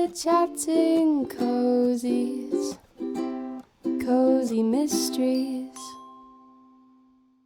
We're chatting cozies, cozy mysteries.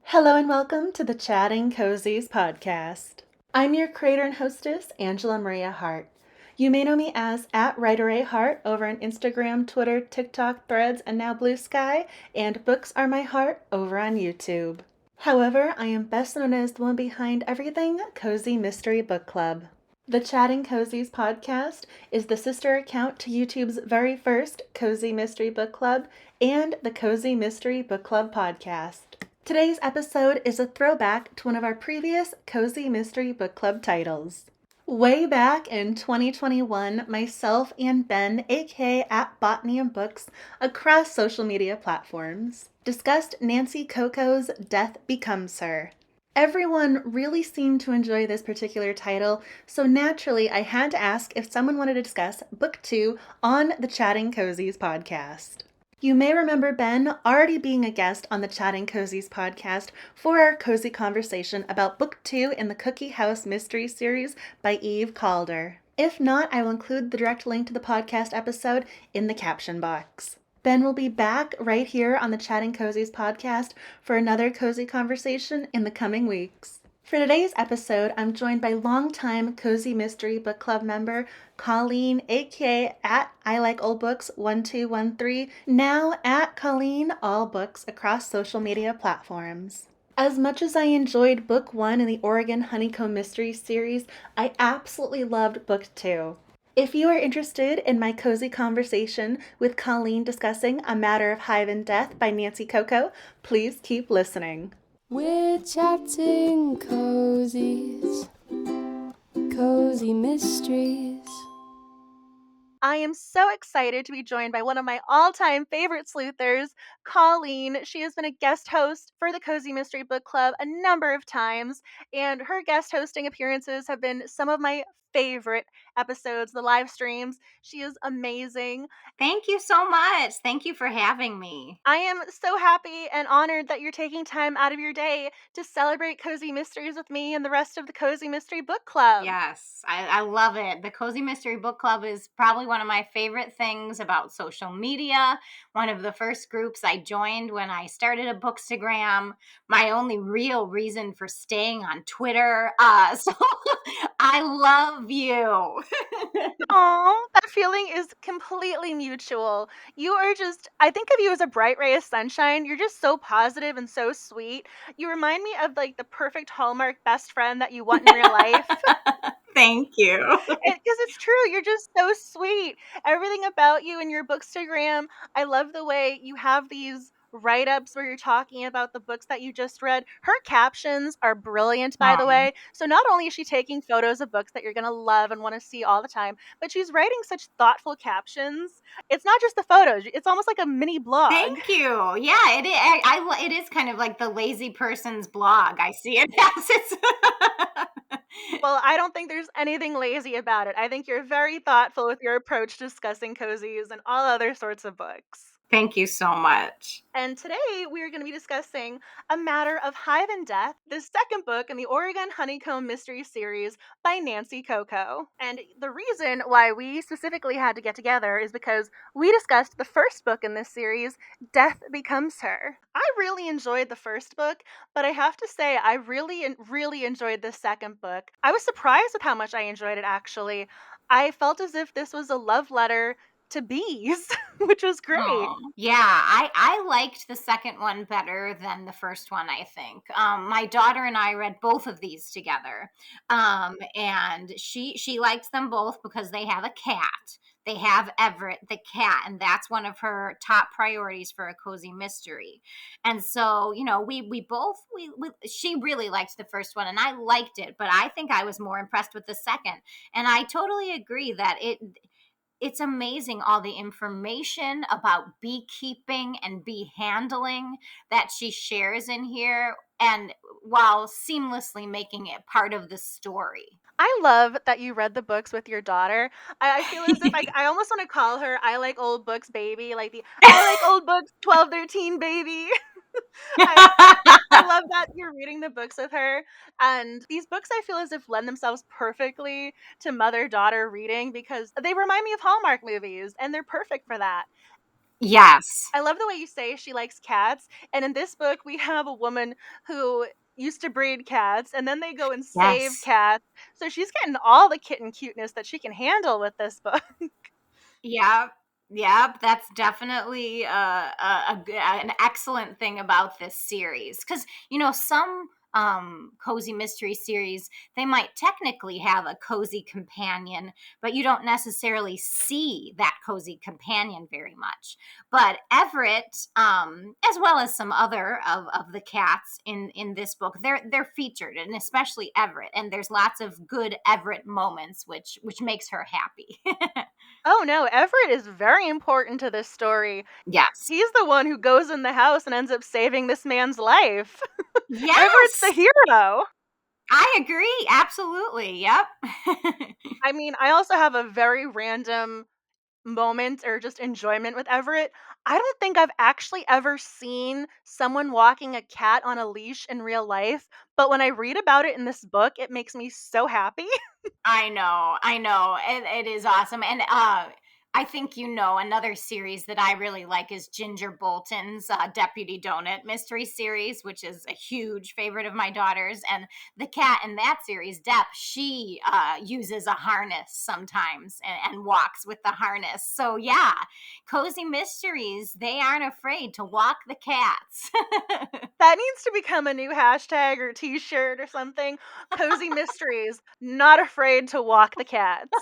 Hello and welcome to the Chatting Cozies podcast. I'm your creator and hostess, Angela Maria Hart. You may know me as @WriterAHart over on Instagram, Twitter, TikTok, Threads, and now Blue Sky, and Books Are My Heart over on YouTube. However, I am best known as the one behind everything Cozy Mystery Book Club. The Chatting Cozies podcast is the sister account to YouTube's very first Cozy Mystery Book Club and the Cozy Mystery Book Club podcast. Today's episode is a throwback to one of our previous Cozy Mystery Book Club titles. Way back in 2021, myself and Ben, aka @Botany and Books, across social media platforms, discussed Nancy Coco's Death Becomes Her. Everyone really seemed to enjoy this particular title, so naturally I had to ask if someone wanted to discuss Book 2 on the Chatting Cozies podcast. You may remember Ben already being a guest on the Chatting Cozies podcast for our cozy conversation about Book 2 in the Cookie House Mystery Series by Eve Calder. If not, I will include the direct link to the podcast episode in the caption box. Ben will be back right here on the Chatting Cozies podcast for another cozy conversation in the coming weeks. For today's episode, I'm joined by longtime Cozy Mystery Book Club member Colleen, aka @ILikeOldBooks1213, now @Colleen All Books across social media platforms. As much as I enjoyed Book 1 in the Oregon Honeycomb Mystery series, I absolutely loved Book 2. If you are interested in my cozy conversation with Colleen discussing A Matter of Hive and Death by Nancy Coco, please keep listening. We're chatting cozies, cozy mysteries. I am so excited to be joined by one of my all-time favorite sleuthers, Colleen. She has been a guest host for the Cozy Mystery Book Club a number of times, and her guest hosting appearances have been some of my favorite episodes, the live streams. She is amazing. Thank you so much. Thank you for having me. I am so happy and honored that you're taking time out of your day to celebrate Cozy Mysteries with me and the rest of the Cozy Mystery Book Club. Yes, I love it. The Cozy Mystery Book Club is probably one of my favorite things about social media. One of the first groups I joined when I started a Bookstagram. My only real reason for staying on Twitter. So I love you. Aw, that feeling is completely mutual. You are just, I think of you as a bright ray of sunshine. You're just so positive and so sweet. You remind me of like the perfect Hallmark best friend that you want in real life. Thank you. Because it's true, you're just so sweet. Everything about you and your Bookstagram, I love the way you have these write-ups where you're talking about the books that you just read. Her captions are brilliant, by the way. So not only is she taking photos of books that you're going to love and want to see all the time, but she's writing such thoughtful captions. It's not just the photos. It's almost like a mini blog. Thank you. Yeah, it is. It is kind of like the lazy person's blog. I see it as it's. Well, I don't think there's anything lazy about it. I think you're very thoughtful with your approach to discussing cozies and all other sorts of books. Thank you so much. And today we are going to be discussing A Matter of Hive and Death, the second book in the Oregon Honeycomb Mystery series by Nancy Coco. And the reason why we specifically had to get together is because we discussed the first book in this series, Death Becomes Her. I really enjoyed the first book, but I have to say I really enjoyed the second book. I was surprised with how much I enjoyed it, actually. I felt as if this was a love letter to bees, which was great. Oh, yeah, I liked the second one better than the first one, I think. My daughter and I read both of these together. And she likes them both because they have a cat. They have Everett, the cat, and that's one of her top priorities for a cozy mystery. And so, you know, we she really liked the first one and I liked it, but I think I was more impressed with the second. And I totally agree that it's amazing all the information about beekeeping and bee handling that she shares in here, and while seamlessly making it part of the story. I love that you read the books with your daughter. I feel as if I almost want to call her I Like Old Books Baby, like the I Like Old Books 1213 baby. I love that you're reading the books with her. And these books, I feel as if lend themselves perfectly to mother-daughter reading because they remind me of Hallmark movies, and they're perfect for that. Yes. I love the way you say she likes cats. And in this book, we have a woman who used to breed cats, and then they go and save Yes. cats. So she's getting all the kitten cuteness that she can handle with this book. Yep. Yep. That's definitely an excellent thing about this series. Because, some cozy mystery series, they might technically have a cozy companion, but you don't necessarily see that cozy companion very much. But Everett, as well as some other of the cats in this book, they're featured, and especially Everett. And there's lots of good Everett moments, which makes her happy. Oh no, Everett is very important to this story. Yes. He's the one who goes in the house and ends up saving this man's life. Everett's the Yes, hero. I agree, absolutely, yep. I mean, I also have a very random moment or just enjoyment with Everett. I don't think I've actually ever seen someone walking a cat on a leash in real life, but when I read about it in this book, it makes me so happy. I know, it is awesome, and, I think another series that I really like is Ginger Bolton's, Deputy Donut mystery series, which is a huge favorite of my daughter's, and the cat in that series, Dep, she, uses a harness sometimes and walks with the harness, so yeah, cozy mysteries, they aren't afraid to walk the cats. That needs to become a new hashtag or t-shirt or something. Cozy Mysteries, not afraid to walk the cats.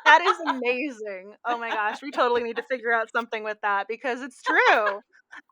That is amazing. Oh my gosh, we totally need to figure out something with that because it's true.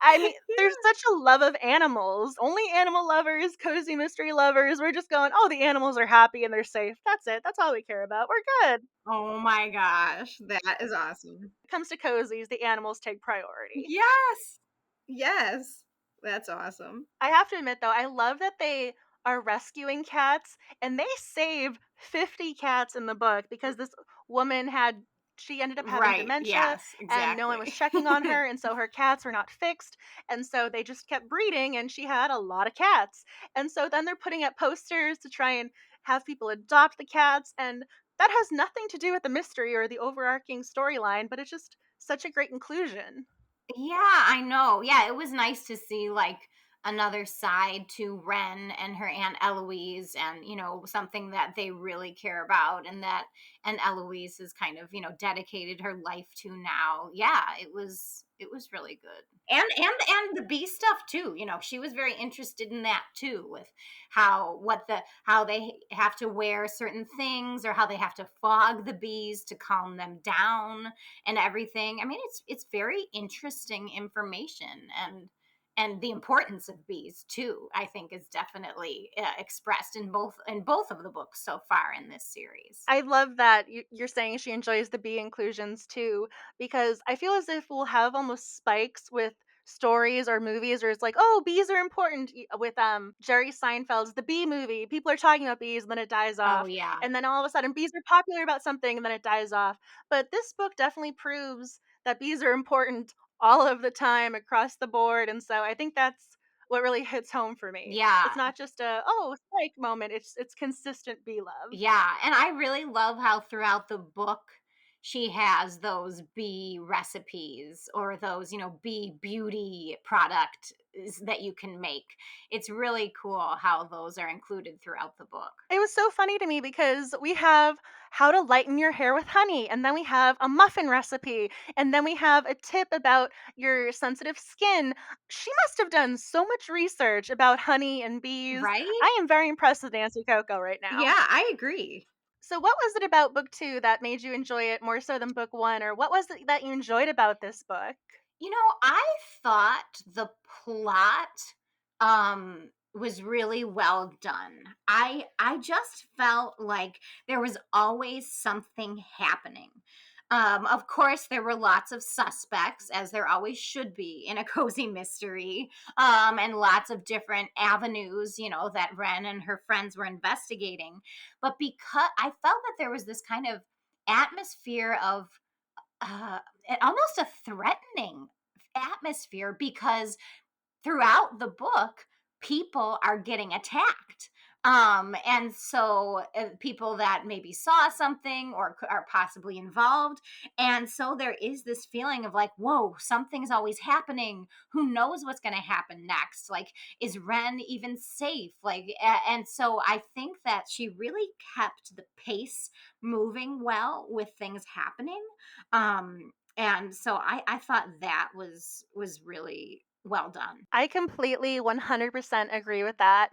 I mean, there's such a love of animals. Only animal lovers, cozy mystery lovers. We're just going, oh, the animals are happy and they're safe. That's it. That's all we care about. We're good. Oh my gosh, that is awesome. When it comes to cozies, the animals take priority. Yes. Yes. That's awesome. I have to admit though, I love that they are rescuing cats and they save 50 cats in the book because this woman had she ended up having Right. dementia Yes, and no one was exactly. checking on her and so her cats were not fixed and so they just kept breeding and she had a lot of cats. And so then they're putting up posters to try and have people adopt the cats and that has nothing to do with the mystery or the overarching storyline, but it's just such a great inclusion. Yeah, I know. Yeah, it was nice to see like another side to Wren and her Aunt Eloise and something that they really care about and that and Eloise has kind of, dedicated her life to now. Yeah, it was really good. And the bee stuff too. She was very interested in that too with how they have to wear certain things or how they have to fog the bees to calm them down and everything. I mean, it's very interesting information and the importance of bees too. I think is definitely expressed in both of the books so far in this series. I love that you're saying she enjoys the bee inclusions too, because I feel as if we'll have almost spikes with stories or movies where it's like, oh, bees are important. With Jerry Seinfeld's The Bee Movie, people are talking about bees and then it dies Oh off, yeah, and then all of a sudden bees are popular about something and then it dies off. But this book definitely proves that bees are important all of the time across the board, and so I think that's what really hits home for me. It's yeah. not just a oh spike moment; it's consistent bee love. Yeah, and I really love how throughout the book she has those bee recipes or those, bee beauty product that you can make. It's really cool how those are included throughout the book. It was so funny to me because we have how to lighten your hair with honey, and then we have a muffin recipe, and then we have a tip about your sensitive skin. She must have done so much research about honey and bees. Right? I am very impressed with Nancy Coco right now. Yeah, I agree. So, what was it about book two that made you enjoy it more so than book one, or what was it that you enjoyed about this book? I thought the plot was really well done. I just felt like there was always something happening. Of course, there were lots of suspects, as there always should be in a cozy mystery, and lots of different avenues, that Wren and her friends were investigating. But because I felt that there was this kind of atmosphere of uh, almost a threatening atmosphere because throughout the book, people are getting attacked. And so people that maybe saw something or are possibly involved. And so there is this feeling of like, whoa, something's always happening. Who knows what's going to happen next? Like, is Wren even safe? Like, and so I think that she really kept the pace moving well with things happening. And so I thought that was really well done. I completely 100% agree with that.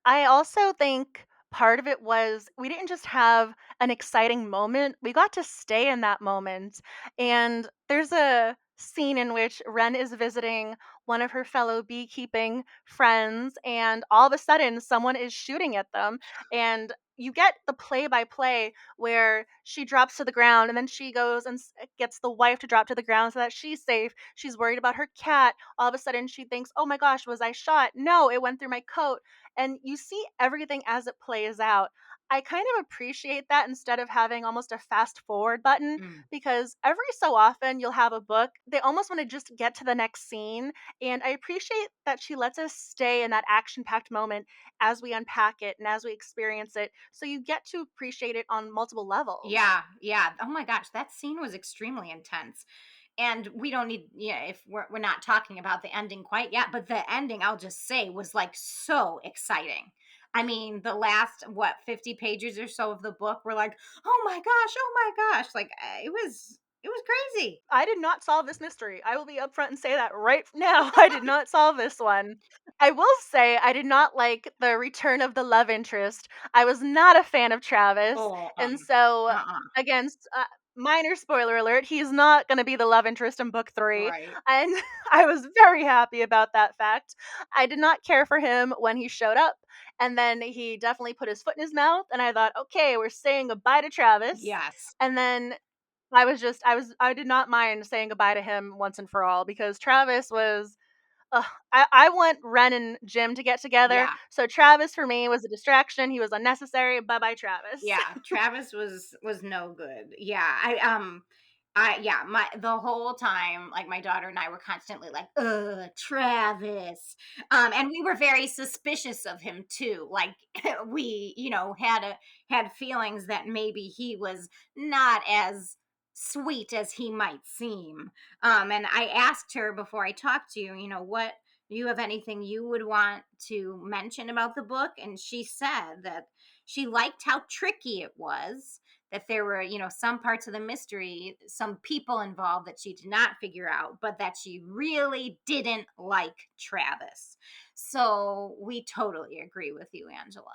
I also think part of it was we didn't just have an exciting moment, we got to stay in that moment. And there's a scene in which Wren is visiting one of her fellow beekeeping friends, and all of a sudden, someone is shooting at them. And you get the play by play where she drops to the ground and then she goes and gets the wife to drop to the ground so that she's safe. She's worried about her cat. All of a sudden she thinks, oh my gosh, was I shot? No, it went through my coat. And you see everything as it plays out. I kind of appreciate that instead of having almost a fast forward button, Mm. because every so often you'll have a book, they almost want to just get to the next scene. And I appreciate that she lets us stay in that action packed moment as we unpack it and as we experience it. So you get to appreciate it on multiple levels. Yeah, yeah. Oh my gosh, that scene was extremely intense. And we don't need, yeah, if we're not talking about the ending quite yet, but the ending, I'll just say, was like so exciting. I mean, the last, what, 50 pages or so of the book were like, oh my gosh. Like, it was crazy. I did not solve this mystery. I will be upfront and say that right now. I did not solve this one. I will say I did not like the return of the love interest. I was not a fan of Travis. Oh, And so, uh-uh. against minor spoiler alert, he's not going to be the love interest in book 3. Right. And I was very happy about that fact. I did not care for him when he showed up. And then he definitely put his foot in his mouth. And I thought, okay, we're saying goodbye to Travis. Yes. And then I did not mind saying goodbye to him once and for all, because Travis was I want Ren and Jim to get together. Yeah. So Travis for me was a distraction. He was unnecessary. Bye bye, Travis. Yeah, Travis was no good. Yeah, I yeah, my the whole time, like my daughter and I were constantly like, Travis. And we were very suspicious of him too. Like we, had feelings that maybe he was not as sweet as he might seem. And I asked her before I talked to you, what do you have anything you would want to mention about the book? And she said that she liked how tricky it was, that there were, some parts of the mystery, some people involved that she did not figure out, but that she really didn't like Travis. So we totally agree with you, Angela.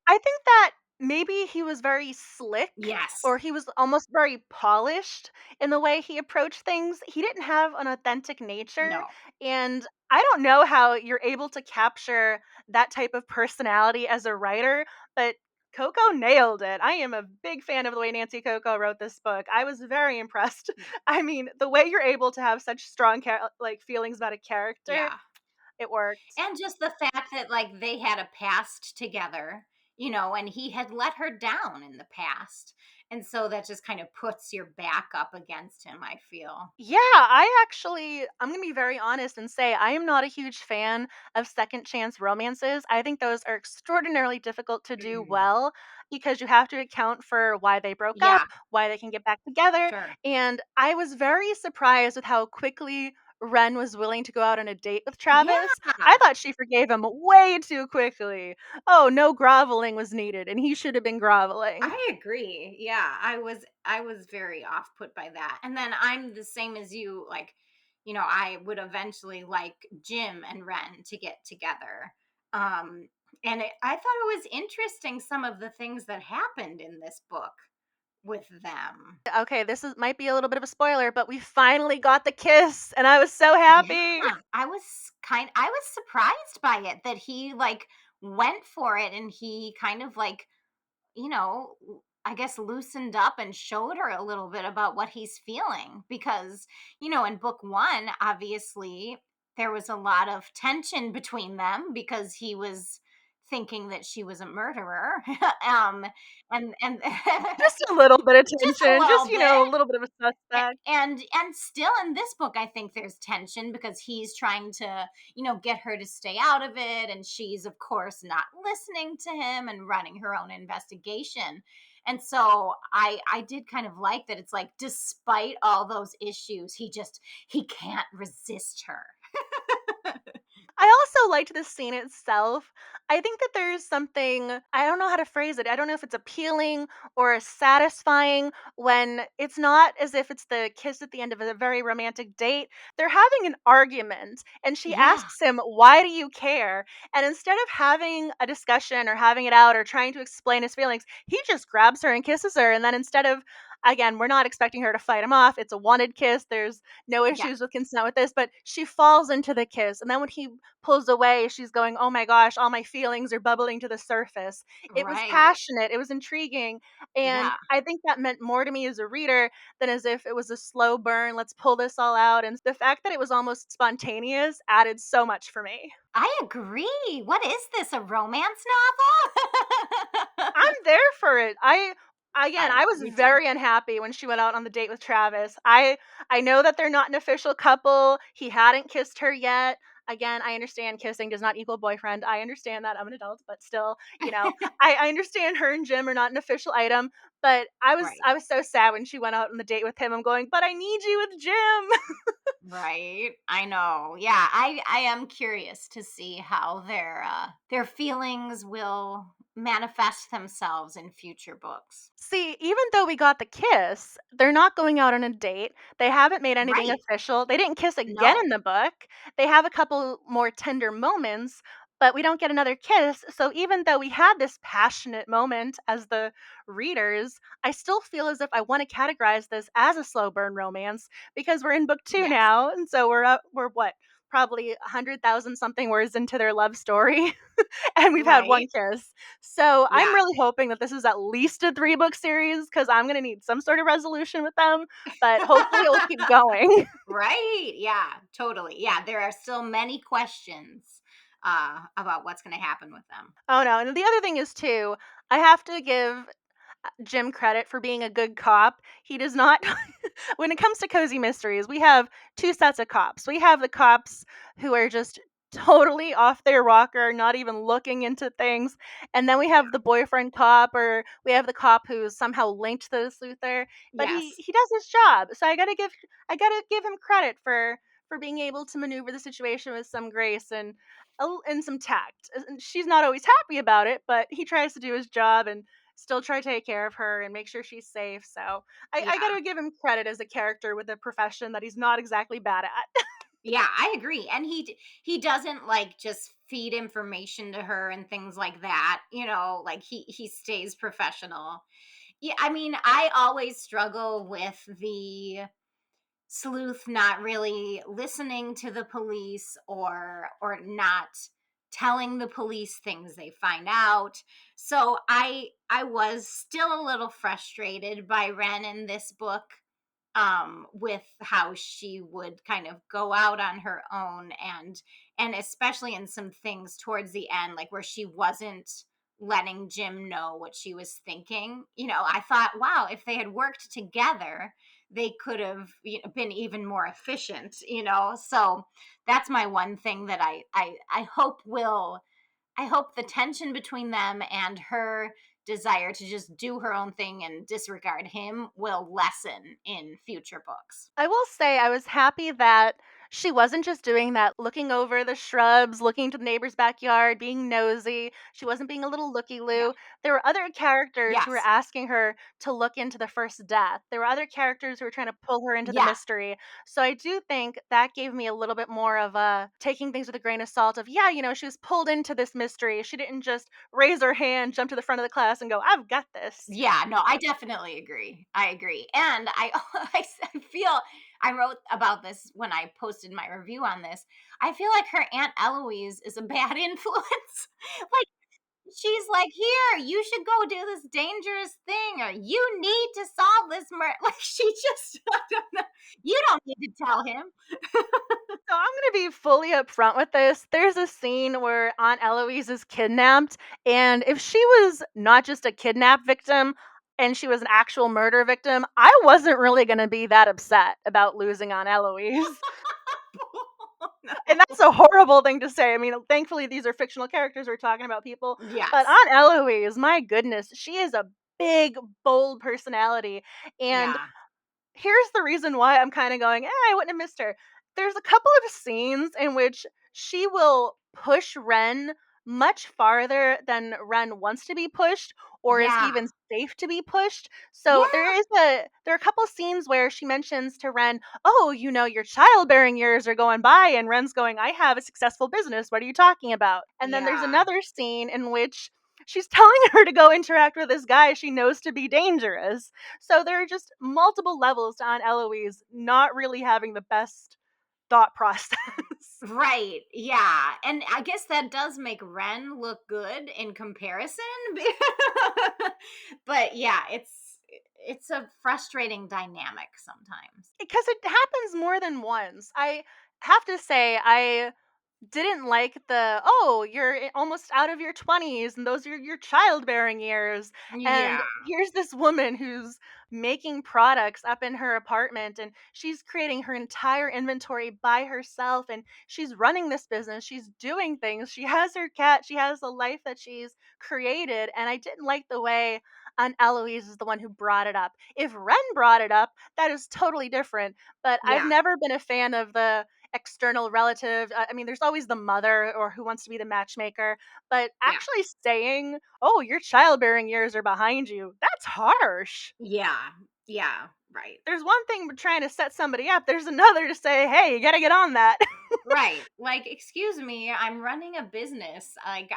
I think that maybe he was very slick, Yes. or he was almost very polished in the way he approached things. He didn't have an authentic nature. No. And I don't know how you're able to capture that type of personality as a writer, but Coco nailed it. I am a big fan of the way Nancy Coco wrote this book. I was very impressed. I mean, the way you're able to have such strong feelings about a character, Yeah. it worked. And just the fact that like they had a past together, and he had let her down in the past. And so that just kind of puts your back up against him, I feel. Yeah, I'm going to be very honest and say I am not a huge fan of second chance romances. I think those are extraordinarily difficult to do Mm. well, because you have to account for why they broke up, Yeah, why they can get back together. sure. And I was very surprised with how quickly Ren was willing to go out on a date with Yeah. Travis. I thought she forgave him way too quickly. Oh, no groveling was needed, and he should have been groveling. I agree. Yeah, I was very off put by that. And then I'm the same as you, like, I would eventually like Jim and Wren to get together. Um and I thought it was interesting some of the things that happened in this book with them. Okay, might be a little bit of a spoiler, but we finally got the kiss, and I was so Yeah, happy. I was surprised by it that he like went for it and he kind of like I guess loosened up and showed her a little bit about what he's feeling because, in book 1, obviously there was a lot of tension between them because he was thinking that she was a murderer. um, and Just a little bit of just a tension, little just, bit. a little bit of a suspect. And still in this book, I think there's tension because he's trying to, get her to stay out of it, and she's of course not listening to him and running her own investigation. And so I did kind of like that. It's like, despite all those issues, he can't resist her. I also liked the scene itself. I think that there's something, I don't know how to phrase it. I don't know if it's appealing or satisfying when it's not as if it's the kiss at the end of a very romantic date. They're having an argument and she Yeah, asks him, "Why do you care?" And instead of having a discussion or having it out or trying to explain his feelings, he just grabs her and kisses her. And then instead of, again, we're not expecting her to fight him off. It's a wanted kiss. There's no yeah, issues with consent with this, but she falls into the kiss. And then when he pulls away, she's going, "Oh my gosh, all my feelings are bubbling to the surface." It was right. passionate, it was intriguing, and Yeah. I think that meant more to me as a reader than as if it was a slow burn, let's pull this all out, and the fact that it was almost spontaneous added so much for me. I agree. What is this, a romance novel? I'm there for it. Again, I I know, was me too. very unhappy when she went out on the date with Travis. I know that they're not an official couple. He hadn't kissed her yet. Again, I understand kissing does not equal boyfriend. I understand that. I'm an adult, but still, I understand her and Jim are not an official item. But I was Right. I was so sad when she went out on the date with him. I'm going, but I need you with Jim. Right. I know. Yeah, I am curious to see how their feelings will manifest themselves in future books. See, even though we got the kiss, they're not going out on a date. They haven't made anything Right. official. They didn't kiss again No. in the book. They have a couple more tender moments, but we don't get another kiss. So even though we had this passionate moment as the readers, I still feel as if I want to categorize this as a slow burn romance because we're in book 2 Yes. now, and so we're what? Probably 100,000 something words into their love story. And we've had one Right. kiss. So I'm Yeah. really hoping that this is at least a 3-book series because I'm going to need some sort of resolution with them, but hopefully it will keep going. Right. Yeah, totally. Yeah, there are still many questions about what's going to happen with them. Oh no. And the other thing is, too, I have to give Jim credit for being a good cop. He does not, when it comes to cozy mysteries, we have two sets of cops. We have the cops who are just totally off their rocker, not even looking into things. And then we have the boyfriend cop, or we have the cop who's somehow linked to the sleuther, but he Yes. he does his job. So I got to give him credit for being able to maneuver the situation with some grace and some tact. And she's not always happy about it, but he tries to do his job and still try to take care of her and make sure she's safe. So I got Yeah. to give him credit as a character with a profession that he's not exactly bad at. Yeah, I agree. And he doesn't like just feed information to her and things like that, like he stays professional. Yeah, I mean, I always struggle with the sleuth not really listening to the police or not telling the police things they find out. So I was still a little frustrated by Wren in this book, with how she would kind of go out on her own, and especially in some things towards the end, like where she wasn't letting Jim know what she was thinking. I thought, wow, if they had worked together, they could have, been even more efficient. So that's my one thing that I hope will I hope the tension between them and her desire to just do her own thing and disregard him will lessen in future books. I will say I was happy that she wasn't just doing that, looking over the shrubs, looking to the neighbor's backyard, being nosy. She wasn't being a little looky Yeah. loo. There were other characters who were Yes. asking her to look into the first death. There were other characters who were trying to pull her into the Yeah. mystery. So I do think that gave me a little bit more of a taking things with a grain of salt of, yeah, she was pulled into this mystery. She didn't just raise her hand, jump to the front of the class and go, "I've got this." Yeah, no, I definitely agree. I agree. And I feel I wrote about this when I posted my review on this. I feel like her Aunt Eloise is a bad influence. Like, she's like, "Here, you should go do this dangerous thing, or you need to solve this murder." Like, she just, I don't know. You don't need to tell him. So I'm gonna be fully upfront with this. There's a scene where Aunt Eloise is kidnapped, and if she was not just a kidnap victim and she was an actual murder victim, I wasn't really gonna be that upset about losing Aunt Eloise. No. And that's a horrible thing to say. I mean, thankfully these are fictional characters we're talking about people. But Yes. Aunt Eloise, my goodness, she is a big, bold personality. And Yeah. here's the reason why I'm kind of going, I wouldn't have missed her. There's a couple of scenes in which she will push Wren much farther than Wren wants to be pushed or is Yeah. even safe to be pushed. So Yeah. there are a couple scenes where she mentions to Wren, "Oh, your childbearing years are going by," and Wren's going, "I have a successful business. What are you talking about?" And then there's Yeah. another scene in which she's telling her to go interact with this guy she knows to be dangerous. So there are just multiple levels to Aunt Eloise not really having the best thought process. Right. Yeah. And I guess that does make Ren look good in comparison. But yeah, it's a frustrating dynamic sometimes. Because it happens more than once. I have to say, I didn't like you're almost out of your 20s and those are your childbearing years. And Yeah. here's this woman who's making products up in her apartment and she's creating her entire inventory by herself and she's running this business. She's doing things. She has her cat. She has the life that she's created. And I didn't like the way Aunt Eloise is the one who brought it up. If Ren brought it up, that is totally different. But I've Yeah. never been a fan of the external relative. I mean, there's always the mother or who wants to be the matchmaker, but Yeah. actually saying, "Oh, your childbearing years are behind you," that's harsh. Yeah. Yeah. Right. There's one thing with trying to set somebody up, there's another to say, "Hey, you got to get on that." Right. Like, excuse me, I'm running a business. Like,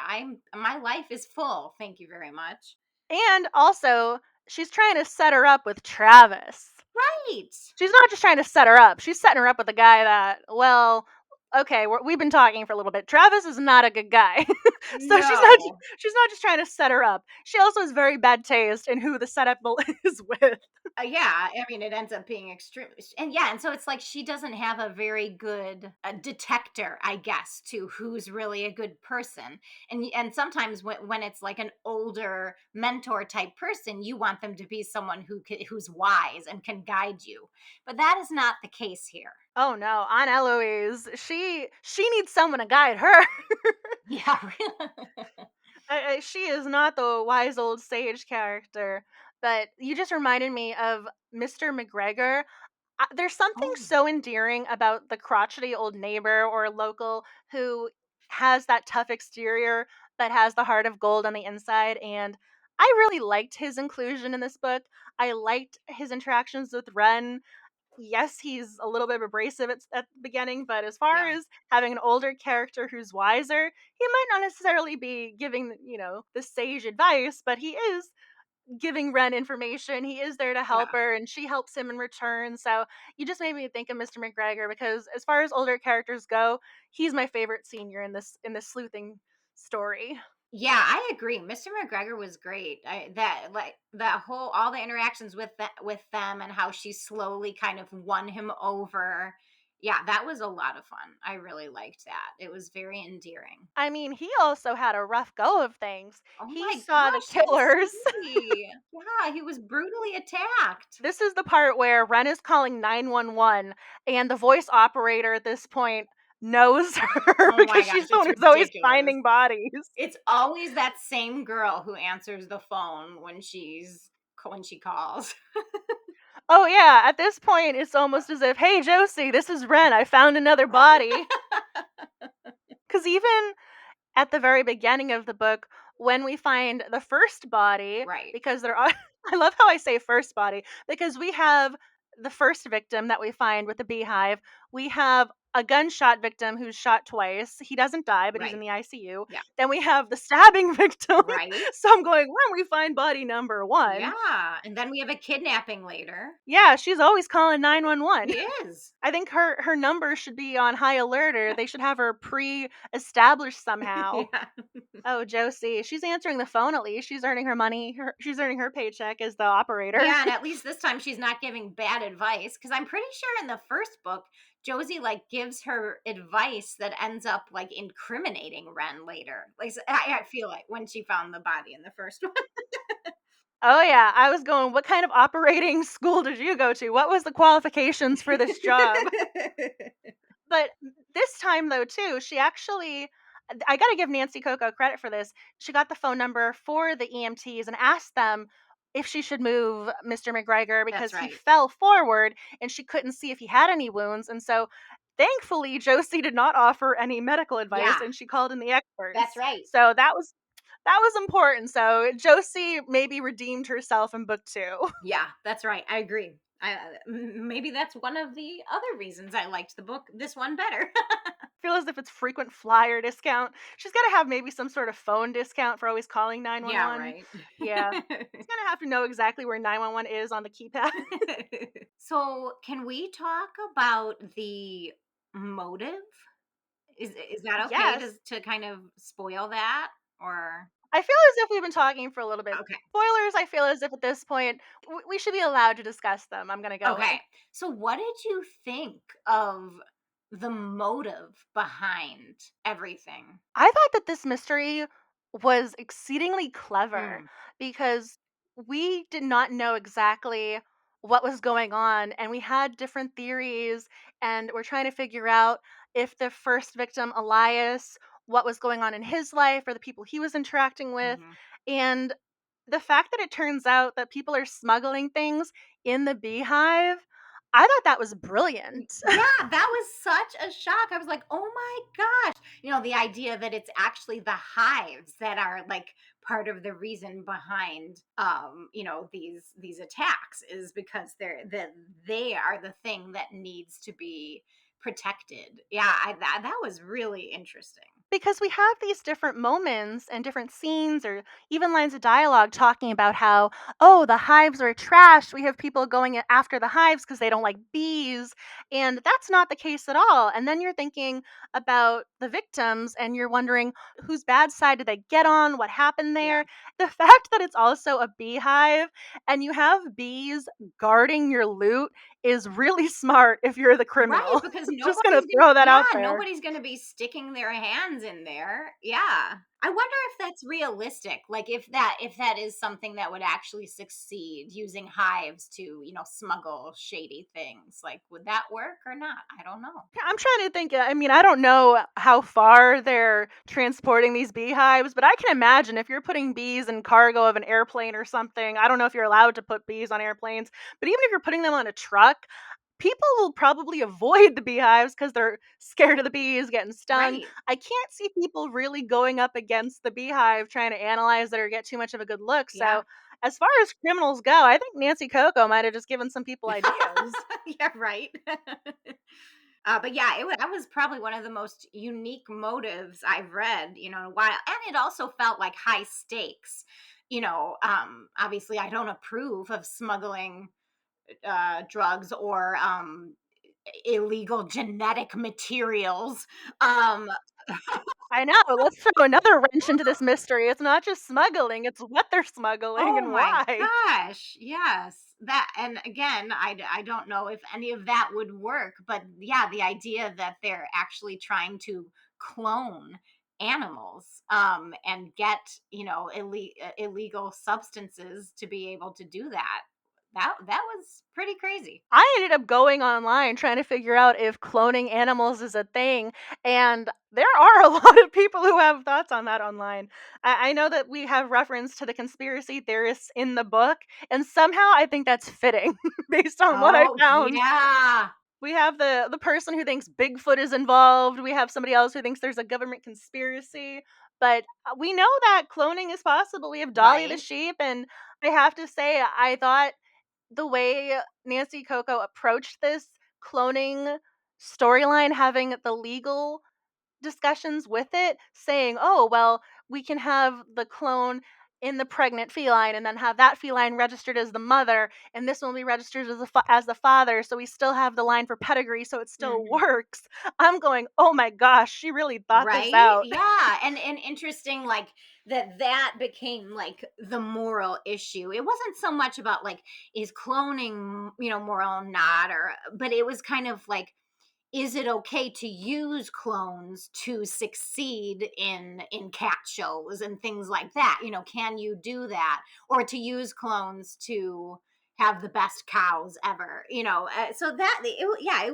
my life is full. Thank you very much. And also, she's trying to set her up with Travis. Right. She's not just trying to set her up. She's setting her up with a guy that, well, okay, we've been talking for a little bit. Travis is not a good guy. So No. she's not just trying to set her up. She also has very bad taste in who the setup is with. Yeah, I mean, it ends up being extremely, and yeah, and so it's like she doesn't have a very good detector, I guess, to who's really a good person. And sometimes when it's like an older mentor type person, you want them to be someone who's wise and can guide you. But that is not the case here. Oh no, Aunt Eloise, she needs someone to guide her. Yeah. She is not the wise old sage character. But you just reminded me of Mr. McGregor. There's something Oh, so endearing about the crotchety old neighbor or local who has that tough exterior but has the heart of gold on the inside. And I really liked his inclusion in this book. I liked his interactions with Wren. Yes, he's a little bit abrasive at the beginning, but as far yeah. as having an older character who's wiser, he might not necessarily be giving, the sage advice, but he is giving Wren information. He is there to help Yeah. her, and she helps him in return. So you just made me think of Mr. McGregor because, as far as older characters go, he's my favorite senior in this sleuthing story. Yeah, I agree. Mr. McGregor was great. That like that whole all the interactions with them and how she slowly kind of won him over. Yeah, that was a lot of fun. I really liked that. It was very endearing. I mean, he also had a rough go of things. Oh He my saw the gosh, didn't killers. see. Yeah, he was brutally attacked. This is the part where Ren is calling 911, and the voice operator at this point knows her Oh my because she's gosh, the it's one who's always ridiculous. finding bodies. It's always that same girl who answers the phone when she calls. Oh yeah, at this point it's almost as if, "Hey Josie, this is Ren. I found another body." Cuz even at the very beginning of the book, when we find the first body, Right, because there are I love how I say first body because we have the first victim that we find with the beehive. We have a gunshot victim who's shot twice. He doesn't die, but he's in right. the ICU. Yeah. Then we have the stabbing victim. Right. So I'm going, when we find body number 1, Yeah, and then we have a kidnapping later. yeah, she's always calling 911. He is. I think her number should be on high alert, or they should have her pre-established somehow. Yeah. Oh, Josie, she's answering the phone at least. She's earning her money. She's earning her paycheck as the operator. Yeah, and at least this time she's not giving bad advice because I'm pretty sure in the first book, Josie like gives her advice that ends up like incriminating Wren later. Like I feel like when she found the body in the first one. Oh yeah, I was going, what kind of operating school did you go to? What was the qualifications for this job? But this time though too, she actually I got to give Nancy Coco credit for this. She got the phone number for the EMTs and asked them if she should move Mr. McGregor That's because he right. fell forward and she couldn't see if he had any wounds. And so thankfully Josie did not offer any medical advice Yeah, and she called in the that's experts. right. So that was important. So Josie maybe redeemed herself in book 2. Yeah, that's right. I agree. Maybe that's one of the other reasons I liked the book, this one better. Feel as if it's frequent flyer discount. She's got to have maybe some sort of phone discount for always calling Yeah, 911. right. Yeah. It's going to have to know exactly where 911 is on the keypad. So, can we talk about the motive? Is that okay Yes. to kind of spoil that or I feel as if we've been talking for a little bit. okay. Spoilers, I feel as if at this point we should be allowed to discuss them. I'm going to go with. Okay. So what did you think of the motive behind everything? I thought that this mystery was exceedingly clever Mm, because we did not know exactly what was going on and we had different theories and we're trying to figure out if the first victim Elias what was going on in his life or the people he was interacting with mhm. and the fact that it turns out that people are smuggling things in the beehive I thought that was brilliant. Yeah, that was such a shock. I was like, "Oh my gosh." The idea that it's actually the hives that are like part of the reason behind these attacks is because they are the thing that needs to be protected. Yeah, that was really interesting. Because we have these different moments and different scenes or even lines of dialogue talking about how, oh, the hives are trash. We have people going after the hives because they don't like bees. And that's not the case at all. And then you're thinking about the victims and you're wondering whose bad side did they get on? What happened Yeah. there? The fact that it's also a beehive and you have bees guarding your loot is really smart if you're the Right, criminal. because Just going to throw that out there. nobody's gonna be sticking their hands in there. Yeah. I wonder if that's realistic. Like if that is something that would actually succeed using hives to, smuggle shady things. Like would that work or not? I don't know. Yeah, I'm trying to think. I mean, I don't know how far they're transporting these beehives, but I can imagine if you're putting bees in cargo of an airplane or something. I don't know if you're allowed to put bees on airplanes, but even if you're putting them on a truck, people will probably avoid the beehives because they're scared of the bees getting stung. Right. I can't see people really going up against the beehive trying to analyze it or get too much of a good look. Yeah. So, as far as criminals go, I think Nancy Coco might have just given some people ideas. Yeah, right. But yeah, that was probably one of the most unique motives I've read, in a while. And it also felt like high stakes. Obviously, I don't approve of smuggling drugs or illegal genetic materials. Um, I know. Let's throw another wrench into this mystery. It's not just smuggling, it's what they're smuggling Oh and my why. gosh. Yes. That, and again, I don't know if any of that would work, but yeah, the idea that they're actually trying to clone animals and get, illegal substances to be able to do that. That was pretty crazy. I ended up going online trying to figure out if cloning animals is a thing, and there are a lot of people who have thoughts on that online. I know that we have reference to the conspiracy theorists in the book, and somehow I think that's fitting based on what I Oh, found. yeah. We have the person who thinks Bigfoot is involved. We have somebody else who thinks there's a government conspiracy. But we know that cloning is possible. We have Dolly the Right. sheep, and I have to say, I thought the way Nancy Coco approached this cloning storyline, having the legal discussions with it, saying, "Oh, well, we can have the clone in the pregnant feline and then have that feline registered as the mother and this one will be registered as the father so we still have the line for pedigree so it still Mhm. works." I'm going, "Oh my gosh, she really thought this Right? out." Yeah, and interesting, like, that became, like, the moral issue. It wasn't so much about, like, is cloning, moral or not, but it was kind of like, is it okay to use clones to succeed in cat shows and things like that? You know, can you do that, or to use clones to have the best cows ever? You know, so that yeah,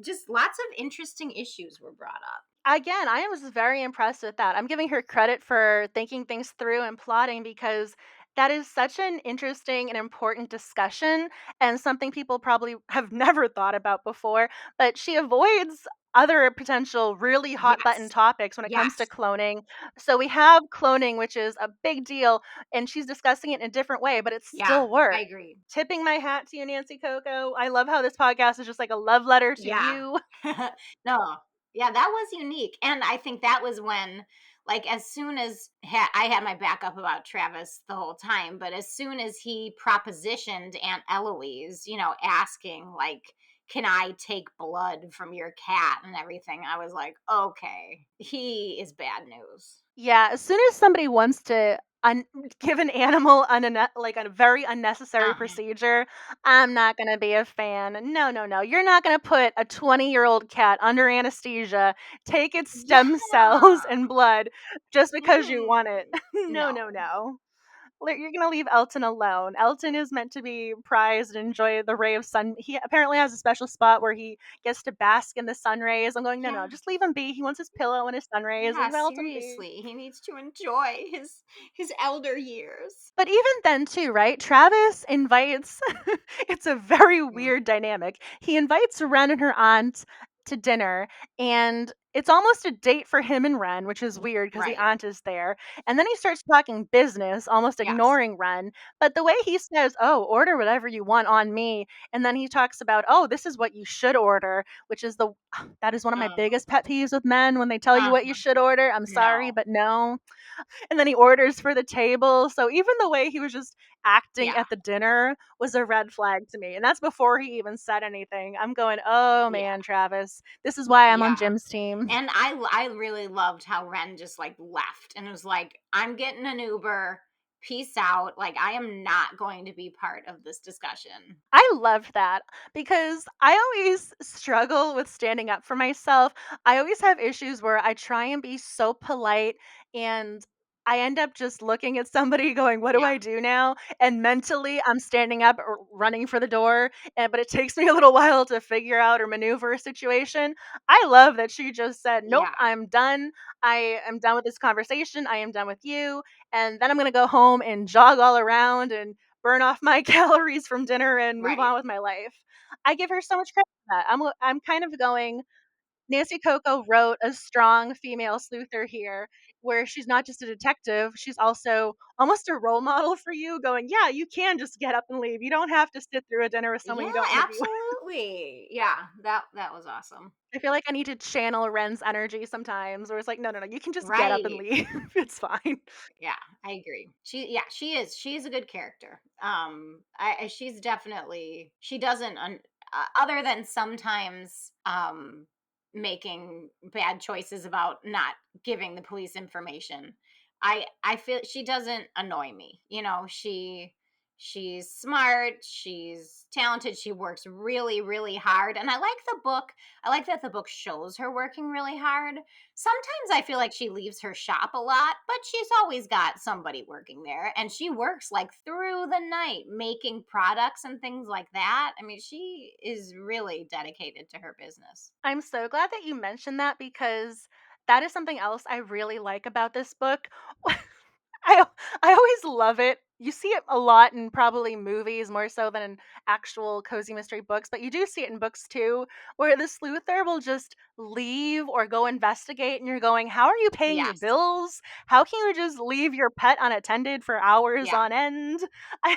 just lots of interesting issues were brought up. Again, I was very impressed with that. I'm giving her credit for thinking things through and plotting because that is such an interesting and important discussion and something people probably have never thought about before. But she avoids other potential really hot button Yes, topics when it comes to yes, cloning. So we have cloning, which is a big deal, and she's discussing it in a different way, but it yeah, still I works. agree. Tipping my hat to you, Nancy Coco. I love how this podcast is just like a love letter to Yeah. you. No. Yeah, that was unique, and I think that was when, like, as soon as I had my back up about Travis the whole time, but as soon as he propositioned Aunt Eloise, you know, asking, like, "Can I take blood from your cat?" and everything, I was like, "Okay, he is bad news." Yeah, as soon as somebody wants to give an animal like a very unnecessary Uh-huh. procedure, I'm not going to be a fan. No, no, no. You're not going to put a 20-year-old cat under anesthesia, take its stem cells Yeah. and blood just because you want it. Mm. No, no, No. no. You're gonna leave Elton alone. Elton is meant to be prized and enjoy the ray of sun. He apparently has a special spot where he gets to bask in the sun rays. I'm going, no, no, Yeah. just leave him be. He wants his pillow and his sun rays. Yeah, Leave Elton be. seriously. He needs to enjoy his elder years. But even then, too, right? Travis invites, it's a very Mm, weird dynamic. He invites Wren and her aunt to dinner, and it's almost a date for him and Wren, which is weird because the right. aunt is there. And then he starts talking business, almost Yes. ignoring Wren. But the way he says, oh, order whatever you want on me. And then he talks about, oh, this is what you should order, which is that is one of my Um, biggest pet peeves with men when they tell you what you uh-huh. should order. I'm sorry, No. but no. And then he orders for the table. So even the way he was just acting Yeah. at the dinner was a red flag to me. And that's before he even said anything. I'm going, oh Yeah. man, Travis, this is why I'm on Yeah. Jim's team. And I really loved how Ren just like left and was like, I'm getting an Uber. Peace out. Like, I am not going to be part of this discussion. I loved that because I always struggle with standing up for myself. I always have issues where I try and be so polite and I end up just looking at somebody going, what do Yeah. I do now? And mentally I'm standing up or running for the door, but it takes me a little while to figure out or maneuver a situation. I love that she just said, nope, Yeah. I'm done. I am done with this conversation. I am done with you. And then I'm going to go home and jog all around and burn off my calories from dinner and move Right. on with my life. I give her so much credit for that. I'm kind of going, Nancy Coco wrote a strong female sleuther here where she's not just a detective, she's also almost a role model for you going, yeah, you can just get up and leave. You don't have to sit through a dinner with someone Yeah, you don't want to be with. absolutely. Yeah. That was awesome. I feel like I need to channel Ren's energy sometimes where it's like, no, no, no, you can just get up and Right. leave. It's fine. Yeah, I agree. She is. She's a good character. She's definitely, she doesn't other than sometimes making bad choices about not giving the police information. I feel she doesn't annoy me. You know, she's smart, she's talented, she works really really hard, and I like the book. I like that the book shows her working really hard. Sometimes I feel like she leaves her shop a lot, but she's always got somebody working there, and she works like through the night making products and things like that. I mean, she is really dedicated to her business. I'm so glad that you mentioned that because that is something else I really like about this book. I I always love it. You see it a lot in probably movies more so than in actual cozy mystery books, but you do see it in books too, where the sleuther will just leave or go investigate, and you're going, "How are you paying your Yes. bills? How can you just leave your pet unattended for hours Yeah. on end?" I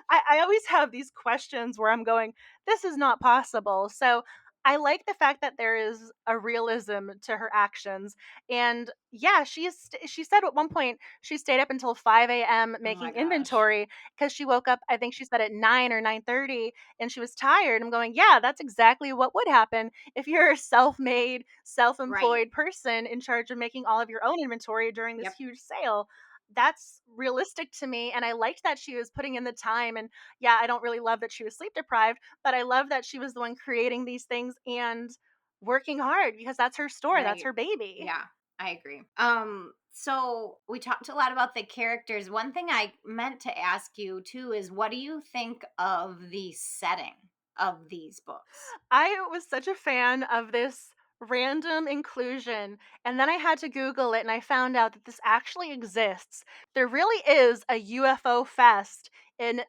I always have these questions where I'm going, "This is not possible." So I like the fact that there is a realism to her actions, and yeah, she said at one point she stayed up until 5 a.m. Oh my making gosh. inventory because she woke up, I think she said at 9 or 9:30, and she was tired. I'm going, yeah, that's exactly what would happen if you're a self-made, Right. self-employed person in charge of making all of your own inventory during this Yep. huge sale. That's realistic to me, and I liked that she was putting in the time. And yeah, I don't really love that she was sleep deprived, but I love that she was the one creating these things and working hard because that's her store, that's Right. her baby. Yeah, I agree. So we talked a lot about the characters. One thing I meant to ask you too is what do you think of the setting of these books? I was such a fan of this random inclusion, and then I had to Google it and I found out that this actually exists. There really is a UFO fest in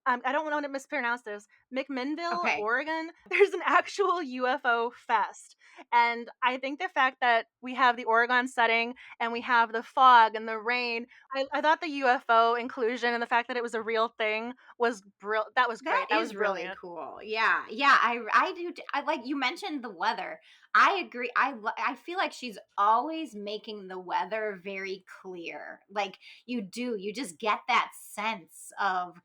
I don't want to mispronounce this, McMinnville, Okay. Oregon. There's an actual UFO fest. And I think the fact that we have the Oregon setting and we have the fog and the rain, I thought the UFO inclusion and the fact that it was a real thing was that was That great. That was is really brilliant. cool. Yeah. Yeah, I do I like you mentioned the weather. I agree. I feel like she's always making the weather very clear. Like you just get that sense of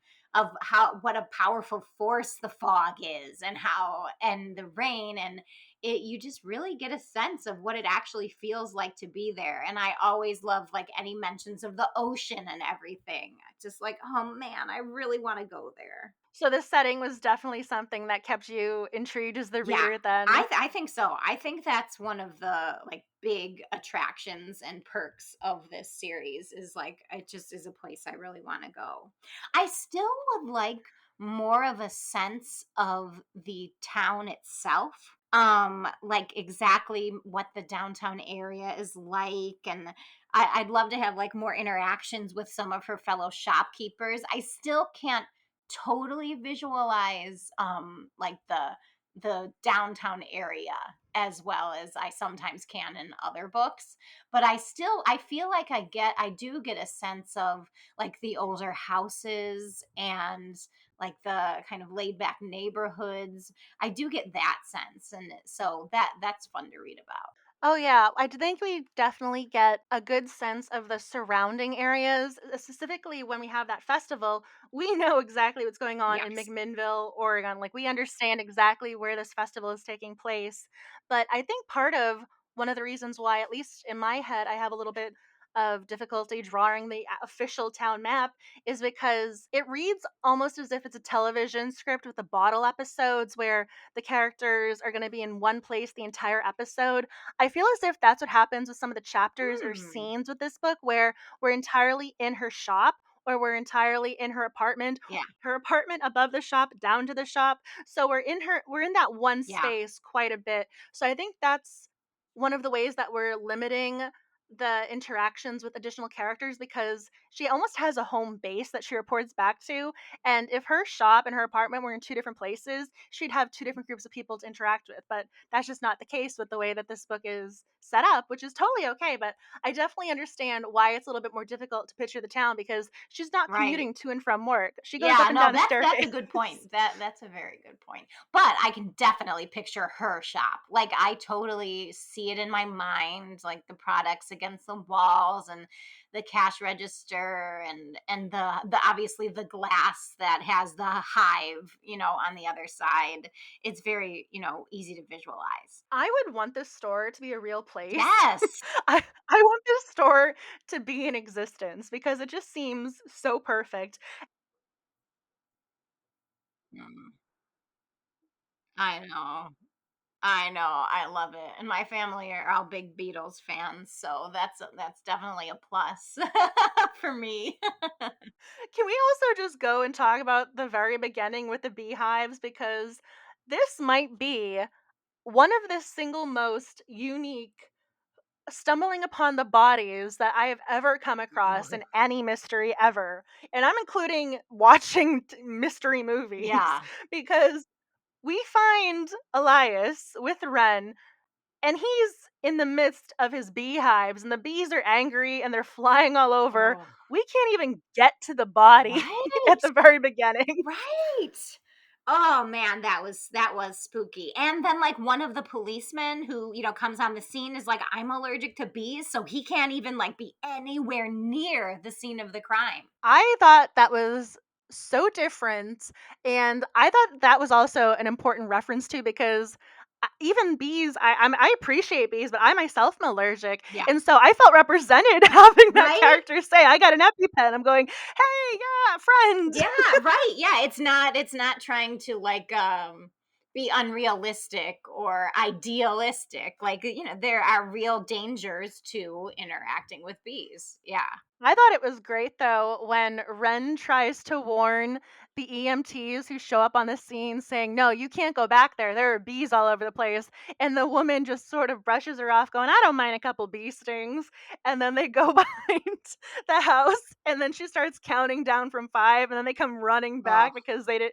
how what a powerful force the fog is and how and the rain and it you just really get a sense of what it actually feels like to be there. And I always love like any mentions of the ocean and everything. Just like, oh man, I really want to go there. So this setting was definitely something that kept you intrigued as the Yeah, reader then. I think so. I think that's one of the like big attractions and perks of this series is like it just is a place I really want to go. I still would like more of a sense of the town itself. Like exactly what the downtown area is like and I'd love to have like more interactions with some of her fellow shopkeepers. I still can't totally visualize like the downtown area as well as I sometimes can in other books. But I feel like I do get a sense of like the older houses and like the kind of laid back neighborhoods. I do get that sense. And so that's fun to read about. Oh yeah, I think we definitely get a good sense of the surrounding areas. Specifically, when we have that festival, we know exactly what's going on in Yes. McMinnville, Oregon. Like we understand exactly where this festival is taking place. But I think part of one of the reasons why, at least in my head, I have a little bit of difficulty drawing the official town map is because it reads almost as if it's a television script with the bottle episodes where the characters are going to be in one place the entire episode. I feel as if that's what happens with some of the chapters or Hmm. scenes with this book where we're entirely in her shop or we're entirely in Yeah. her apartment above the shop down to the shop. So we're in that one Yeah. space quite a bit. So I think that's one of the ways that we're limiting the interactions with additional characters because she almost has a home base that she reports back to, and if her shop and her apartment were in two different places, she'd have two different groups of people to interact with. But that's just not the case with the way that this book is set up, which is totally okay. But I definitely understand why it's a little bit more difficult to picture the town because she's not Right. commuting to and from work. She goes Yeah, up and no, down a that's staircase. a good point. That's a very good point. But I can definitely picture her shop. Like I totally see it in my mind, like the products against the walls and the cash register and the obviously the glass that has the hive, on the other side. It's very, easy to visualize. I would want this store to be a real place. Yes. I want this store to be in existence because it just seems so perfect. Mm, I know. I know, I love it, and my family are all big Beatles fans, so that's definitely a plus for me. Can we also just go and talk about the very beginning with the beehives? Because this might be one of the single most unique stumbling upon the bodies that I have ever come across in any mystery ever. And I'm including watching mystery movies Yeah. because we find Elias with Wren and he's in the midst of his beehives and the bees are angry and they're flying all over. Oh, We can't even get to the body right, at the very beginning. right. Oh man, that was spooky. And then like one of the policemen who, comes on the scene is like, I'm allergic to bees, so he can't even like be anywhere near the scene of the crime. I thought that was so different, and I thought that was also an important reference too because even bees, I appreciate bees, but I myself am allergic, Yeah. and so I felt represented having that Right? character say, "I got an EpiPen." I'm going, "Hey, yeah, friend." Yeah, right. Yeah, it's not trying to like be unrealistic or idealistic. Like, there are real dangers to interacting with bees. Yeah. I thought it was great though when Wren tries to warn the EMTs who show up on the scene saying, "No, you can't go back there. There are bees all over the place." And the woman just sort of brushes her off, going, "I don't mind a couple bee stings." And then they go behind the house and then she starts counting down from 5 and then they come running Oh, back because they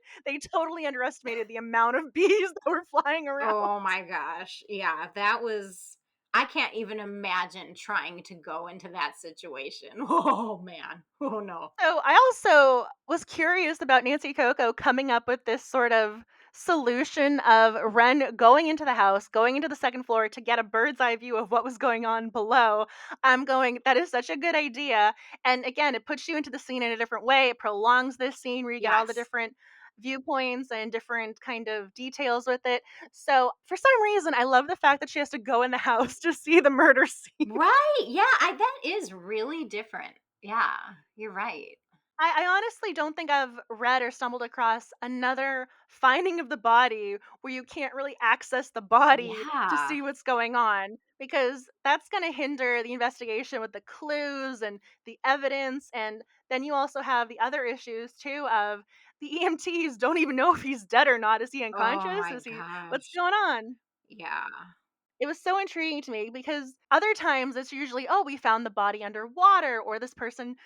totally underestimated the amount of bees that were flying around. oh my gosh. Yeah, that was I can't even imagine trying to go into that situation. Oh man. Oh no. So I also was curious about Nancy Coco coming up with this sort of solution of Wren going into the house, going into the second floor to get a bird's eye view of what was going on below. I'm going, that is such a good idea. And again, it puts you into the scene in a different way. It prolongs this scene where you get all the Yes. different viewpoints and different kind of details with it. So for some reason, I love the fact that she has to go in the house to see the murder scene. Right. Yeah, that is really different. Yeah, you're right. I honestly don't think I've read or stumbled across another finding of the body where you can't really access the body to Yeah. see what's going on because that's going to hinder the investigation with the clues and the evidence. And then you also have the other issues too of the EMTs don't even know if he's dead or not. Is he Oh unconscious? my Is he, what's gosh. going on? Yeah. It was so intriguing to me because other times it's usually, oh, we found the body underwater or this person,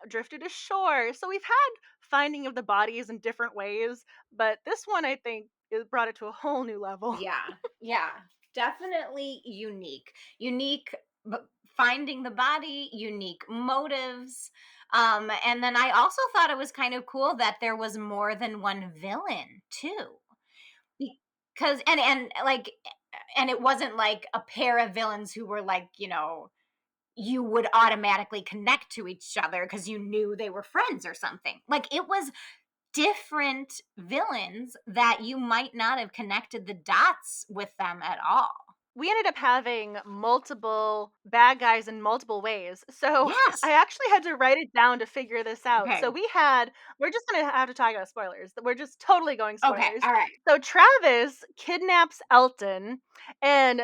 drifted ashore. So we've had finding of the bodies in different ways, but this one I think it brought it to a whole new level. Yeah. Yeah. Definitely unique. Unique finding the body, unique motives. And then I also thought it was kind of cool that there was more than one villain too. Because and like and it wasn't like a pair of villains who were like, you would automatically connect to each other because you knew they were friends or something. Like it was different villains that you might not have connected the dots with them at all. We ended up having multiple bad guys in multiple ways. So Yes. I actually had to write it down to figure this out. So Okay. we're just going to have to talk about spoilers. We're just totally going Okay. spoilers. All right. So Travis kidnaps Elton and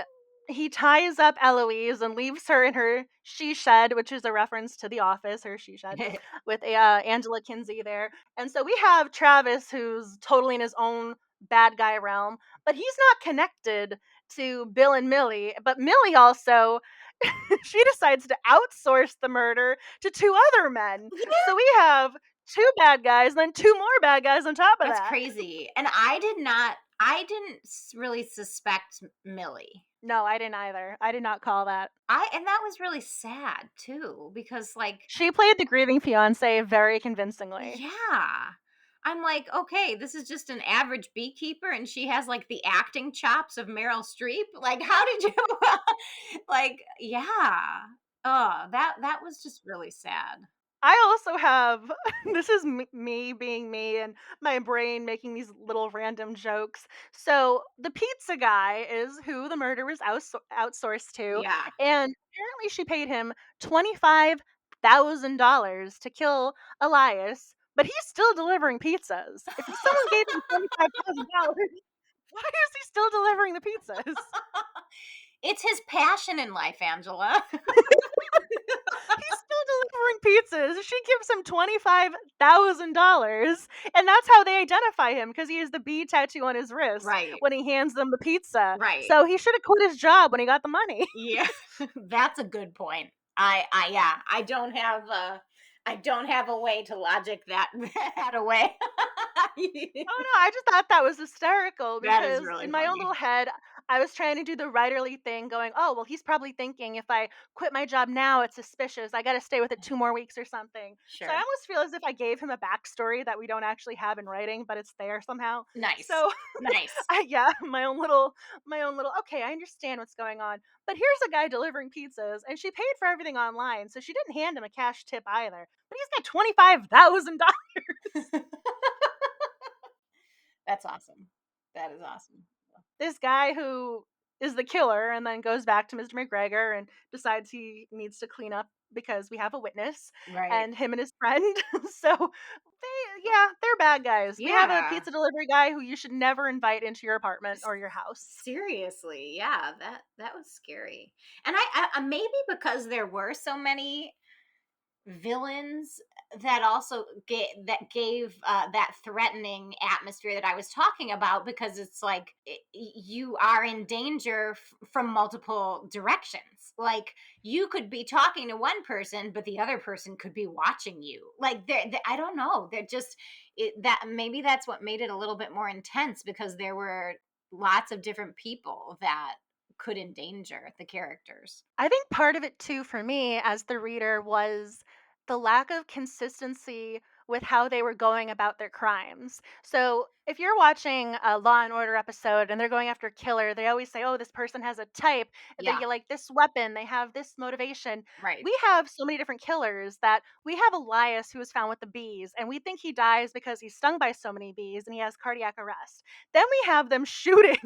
he ties up Eloise and leaves her in her she shed, which is a reference to The Office, her she shed, with Angela Kinsey there. And so we have Travis, who's totally in his own bad guy realm, but he's not connected to Bill and Millie, but Millie also she decides to outsource the murder to 2 other men. Yeah, So we have 2 bad guys, then 2 more bad guys on top of that's that. crazy. And I didn't really suspect Millie. No, I didn't either. I did not call that. And that was really sad too because like She played the grieving fiance very convincingly. yeah. I'm like, okay, this is just an average beekeeper and she has like the acting chops of Meryl Streep. Like, how did you like, yeah. Oh, that was just really sad. I also have this is me being me and my brain making these little random jokes. So the pizza guy is who the murder was outsourced to, Yeah. and apparently she paid him $25,000 to kill Elias, but he's still delivering pizzas. If someone gave him $25,000, why is he still delivering the pizzas? It's his passion in life, Angela. He's still delivering pizzas. She gives him $25,000, and that's how they identify him because he has the bee tattoo on his wrist Right. when he hands them the pizza. Right. So he should have quit his job when he got the money. Yeah. That's a good point. I yeah, I don't have a way to logic that that away. Oh no, I just thought that was hysterical That is because really in my own little funny. head, I was trying to do the writerly thing, going, oh, well, he's probably thinking if I quit my job now, it's suspicious. I got to stay with it 2 more weeks or something. So I Sure. almost feel as if I gave him a backstory that we don't actually have in writing, but it's there somehow. Nice. So Nice. yeah, my own little. Okay, I understand what's going on, but here's a guy delivering pizzas, and she paid for everything online, so she didn't hand him a cash tip either. But he's got $25,000. That's awesome. That is awesome. This guy who is the killer, and then goes back to Mr. McGregor and decides he needs to clean up because we have a witness, Right. and him and his friend. So they, yeah, they're bad guys. We have a Yeah. pizza delivery guy who you should never invite into your apartment or your house. Seriously, yeah, that was scary. And maybe because there were so many villains that also gave that threatening atmosphere that I was talking about, because it's like you are in danger from multiple directions. Like you could be talking to one person, but the other person could be watching you. Like I don't know, they're just that maybe that's what made it a little bit more intense, because there were lots of different people that could endanger the characters. I think part of it too for me as the reader was the lack of consistency with how they were going about their crimes. So, if you're watching a Law and Order episode and they're going after a killer, they always say, "Oh, this person has a type. Yeah, They like this weapon. They have this motivation." right. We have so many different killers that we have Elias who was found with the bees, and we think he dies because he's stung by so many bees and he has cardiac arrest. Then we have them shooting.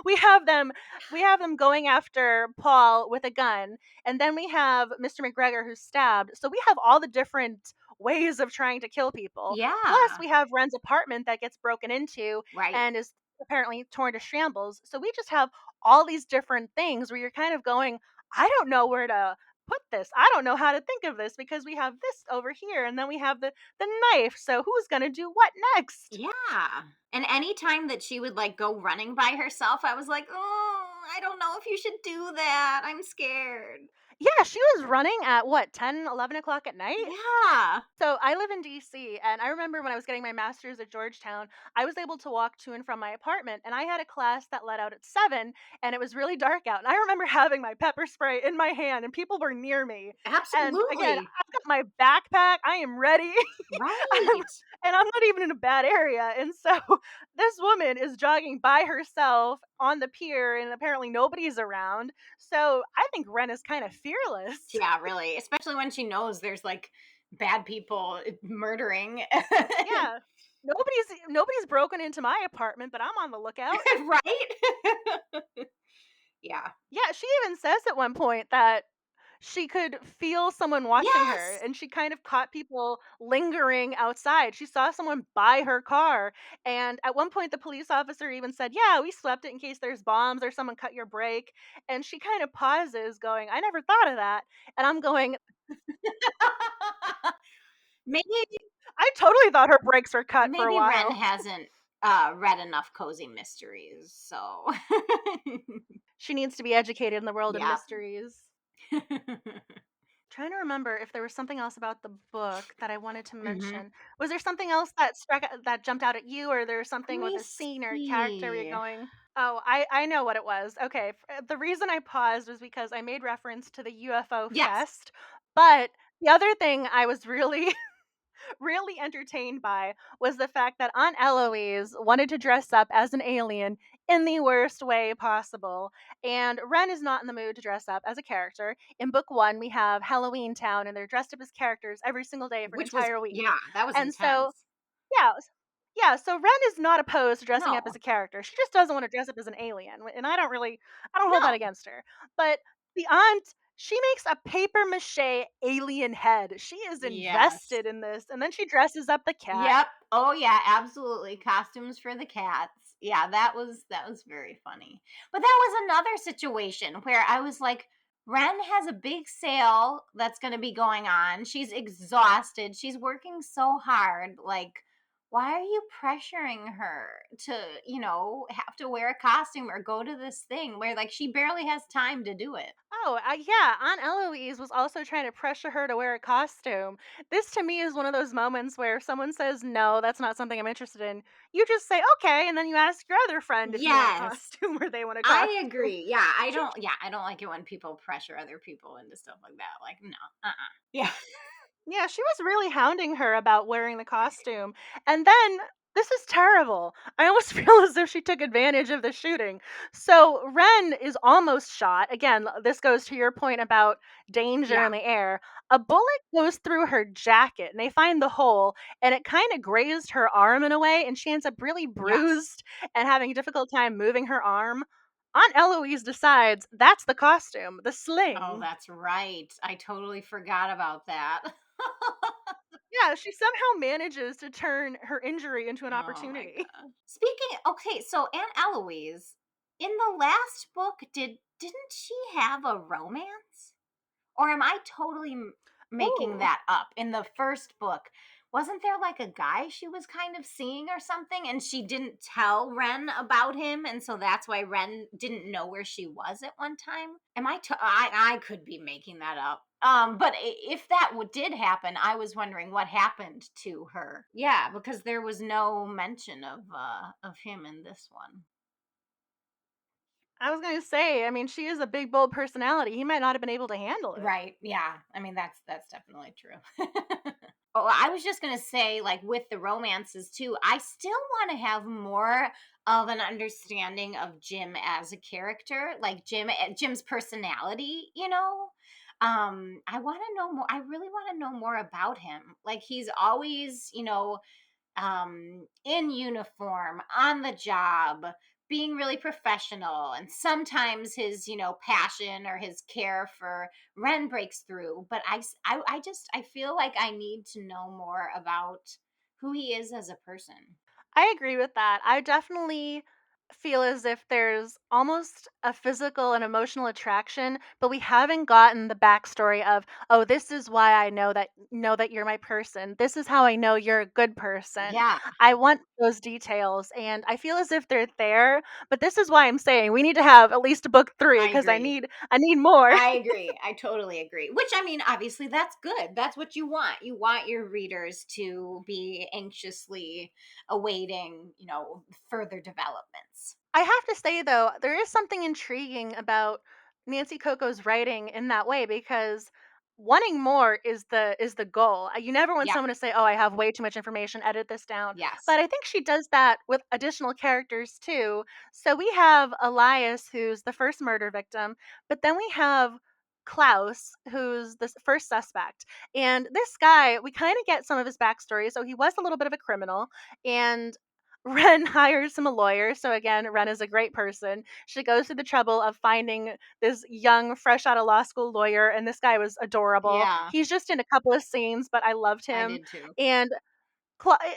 we have them we have them going after Paul with a gun, and then we have Mr. McGregor who's stabbed. So we have all the different ways of trying to kill people. Plus, Yeah, we have Wren's apartment that gets broken into right. and is apparently torn to shambles. So we just have all these different things where you're kind of going, I don't know where to put this. I don't know how to think of this because we have this over here and then we have the knife. So who's going to do what next? Yeah. And anytime that she would like go running by herself, I was like, oh, I don't know if you should do that. I'm scared. Yeah, she was running at what, 10, 11 o'clock at night? Yeah. So I live in DC, and I remember when I was getting my master's at Georgetown, I was able to walk to and from my apartment, and I had a class that let out at 7, and it was really dark out. And I remember having my pepper spray in my hand, and people were near me. And again, Absolutely. I've got my backpack, I am ready. I'm, Right. and I'm not even in a bad area. And so this woman is jogging by herself on the pier, and apparently nobody's around. So I think Ren is kind of fearless. Yeah, really. Especially when she knows there's like bad people murdering. Yeah. Nobody's broken into my apartment, but I'm on the lookout. Right? Yeah. Yeah, she even says at one point that she could feel someone watching her, Yes. and she kind of caught people lingering outside. She saw someone by her car, and at one point the police officer even said, "Yeah, we swept it in case there's bombs or someone cut your brake." And she kind of pauses going, "I never thought of that." And I'm going, maybe "I totally thought her brakes were cut for a maybe Ren while." hasn't read enough cozy mysteries, so She needs to be educated in the world of yeah. mysteries. Trying to remember if there was something else about the book that I wanted to Hmm. mention. Was there something else that that jumped out at you, or there's Let something with me a scene or character where you're see. going, "Oh, I know what it was." Okay, the reason I paused was because I made reference to the UFO Yes. fest, but the other thing I was really really entertained by was the fact that Aunt Eloise wanted to dress up as an alien in the worst way possible. And Wren is not in the mood to dress up as a character. In book one, we have Halloween Town, and they're dressed up as characters every single day for an Which was, entire week. yeah, that was And so, intense. yeah, yeah, so Wren is not opposed to dressing up No. as a character. She just doesn't want to dress up as an alien, and I don't hold that No. against her. But the aunt, she makes a paper mache alien head. She is Yes. invested in this, and then she dresses up the cat. Yep. Oh yeah, absolutely. Costumes for the cats. Yeah, that was very funny. But that was another situation where I was like, Ren has a big sale that's going to be going on. She's exhausted. She's working so hard. Like, why are you pressuring her to, have to wear a costume or go to this thing where like she barely has time to do it? Oh, yeah, Aunt Eloise was also trying to pressure her to wear a costume. This to me is one of those moments where if someone says, "No, that's not something I'm interested in," you just say, "Okay," and then you ask your other friend if you want a Yes. costume or they want a I costume. agree. I don't like it when people pressure other people into stuff like that. Like, no. Uh-uh. Yeah. Yeah, she was really hounding her about wearing the costume. And then this is terrible. I almost feel as if she took advantage of the shooting. So Ren is almost shot. Again, this goes to your point about danger Yeah. in the air. A bullet goes through her jacket and they find the hole, and it kind of grazed her arm in a way, and she ends up really Yes. bruised and having a difficult time moving her arm. Aunt Eloise decides that's the costume, the Oh, sling. that's right. I totally forgot about that. Yeah, she somehow manages to turn her injury into an Oh my opportunity. god. Speaking, okay, so Aunt Eloise, in the last book, didn't she have a romance? Or am I totally making Ooh. that up? In the first book, wasn't there like a guy she was kind of seeing or something, and she didn't tell Wren about him, and so that's why Wren didn't know where she was at one time? Am I? I could be making that up. But if that did happen, I was wondering what happened to her. Yeah, because there was no mention of him in this one. I was gonna say, I mean, she is a big, bold personality. He might not have been able to handle it. Right. Yeah. I mean, that's definitely true. Oh, I was just gonna say, like with the romances too, I still want to have more of an understanding of Jim as a character, like Jim's personality. I want to know more. I really want to know more about him. Like he's always, in uniform, on the job, being really professional. And sometimes his, passion or his care for Ren breaks through. But I feel like I need to know more about who he is as a person. I agree with that. I definitely feel as if there's almost a physical and emotional attraction, but we haven't gotten the backstory of, oh, this is why I know that you're my person. This is how I know you're a good person. Yeah, I want those details, and I feel as if they're there, but this is why I'm saying we need to have at least book 3 I because I agree. need I need more. I agree. I totally agree. Which I mean, obviously that's good. That's what you want. You want your readers to be anxiously awaiting, further developments. I have to say though, there is something intriguing about Nancy Coco's writing in that way because wanting more is the goal. You never want Yeah. someone to say, "Oh, I have way too much information, edit this down." Yes. But I think she does that with additional characters too. So we have Elias who's the first murder victim, but then we have Klaus, who's the first suspect. And this guy, we kind of get some of his backstory. So he was a little bit of a criminal, and Wren hires him a lawyer. So again, Wren is a great person. She goes through the trouble of finding this young, fresh out of law school lawyer, and this guy was adorable. Yeah, He's just in a couple of scenes, but I loved I him. did too. And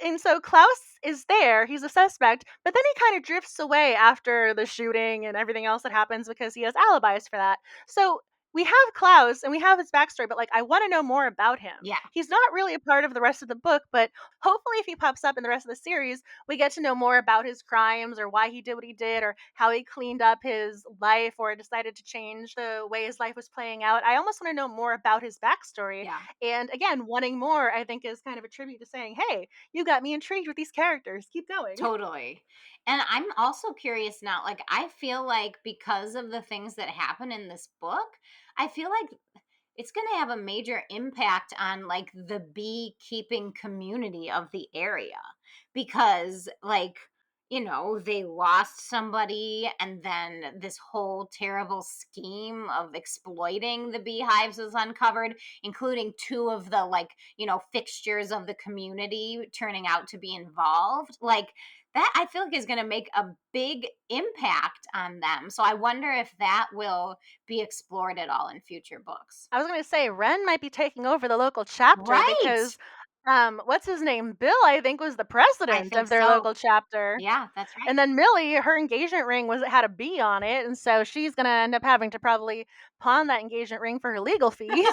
and so Klaus is there. He's a suspect, but then he kind of drifts away after the shooting and everything else that happens because he has alibis for that. So we have Klaus and we have his backstory, but like I want to know more about him. Yeah. He's not really a part of the rest of the book, but hopefully if he pops up in the rest of the series, we get to know more about his crimes or why he did what he did or how he cleaned up his life or decided to change the way his life was playing out. I almost want to know more about his backstory. Yeah. And again, wanting more, I think, is kind of a tribute to saying, hey, you got me intrigued with these characters. Keep going. Totally. And I'm also curious now, like I feel like because of the things that happen in this book, I feel like it's going to have a major impact on like the beekeeping community of the area because like they lost somebody and then this whole terrible scheme of exploiting the beehives was uncovered, including two of the like fixtures of the community turning out to be involved. Like that I feel like is going to make a big impact on them, so I wonder if that will be explored at all in future books. I was going to say, Wren might be taking over the local chapter Right. because, what's his name? Bill, I think, was the I president think of their so. local chap. Yeah, that's And right. then Millie, her engagement ring had a bee on it, and so she's gonna end up having to probably pawn that engagement ring for her legal fees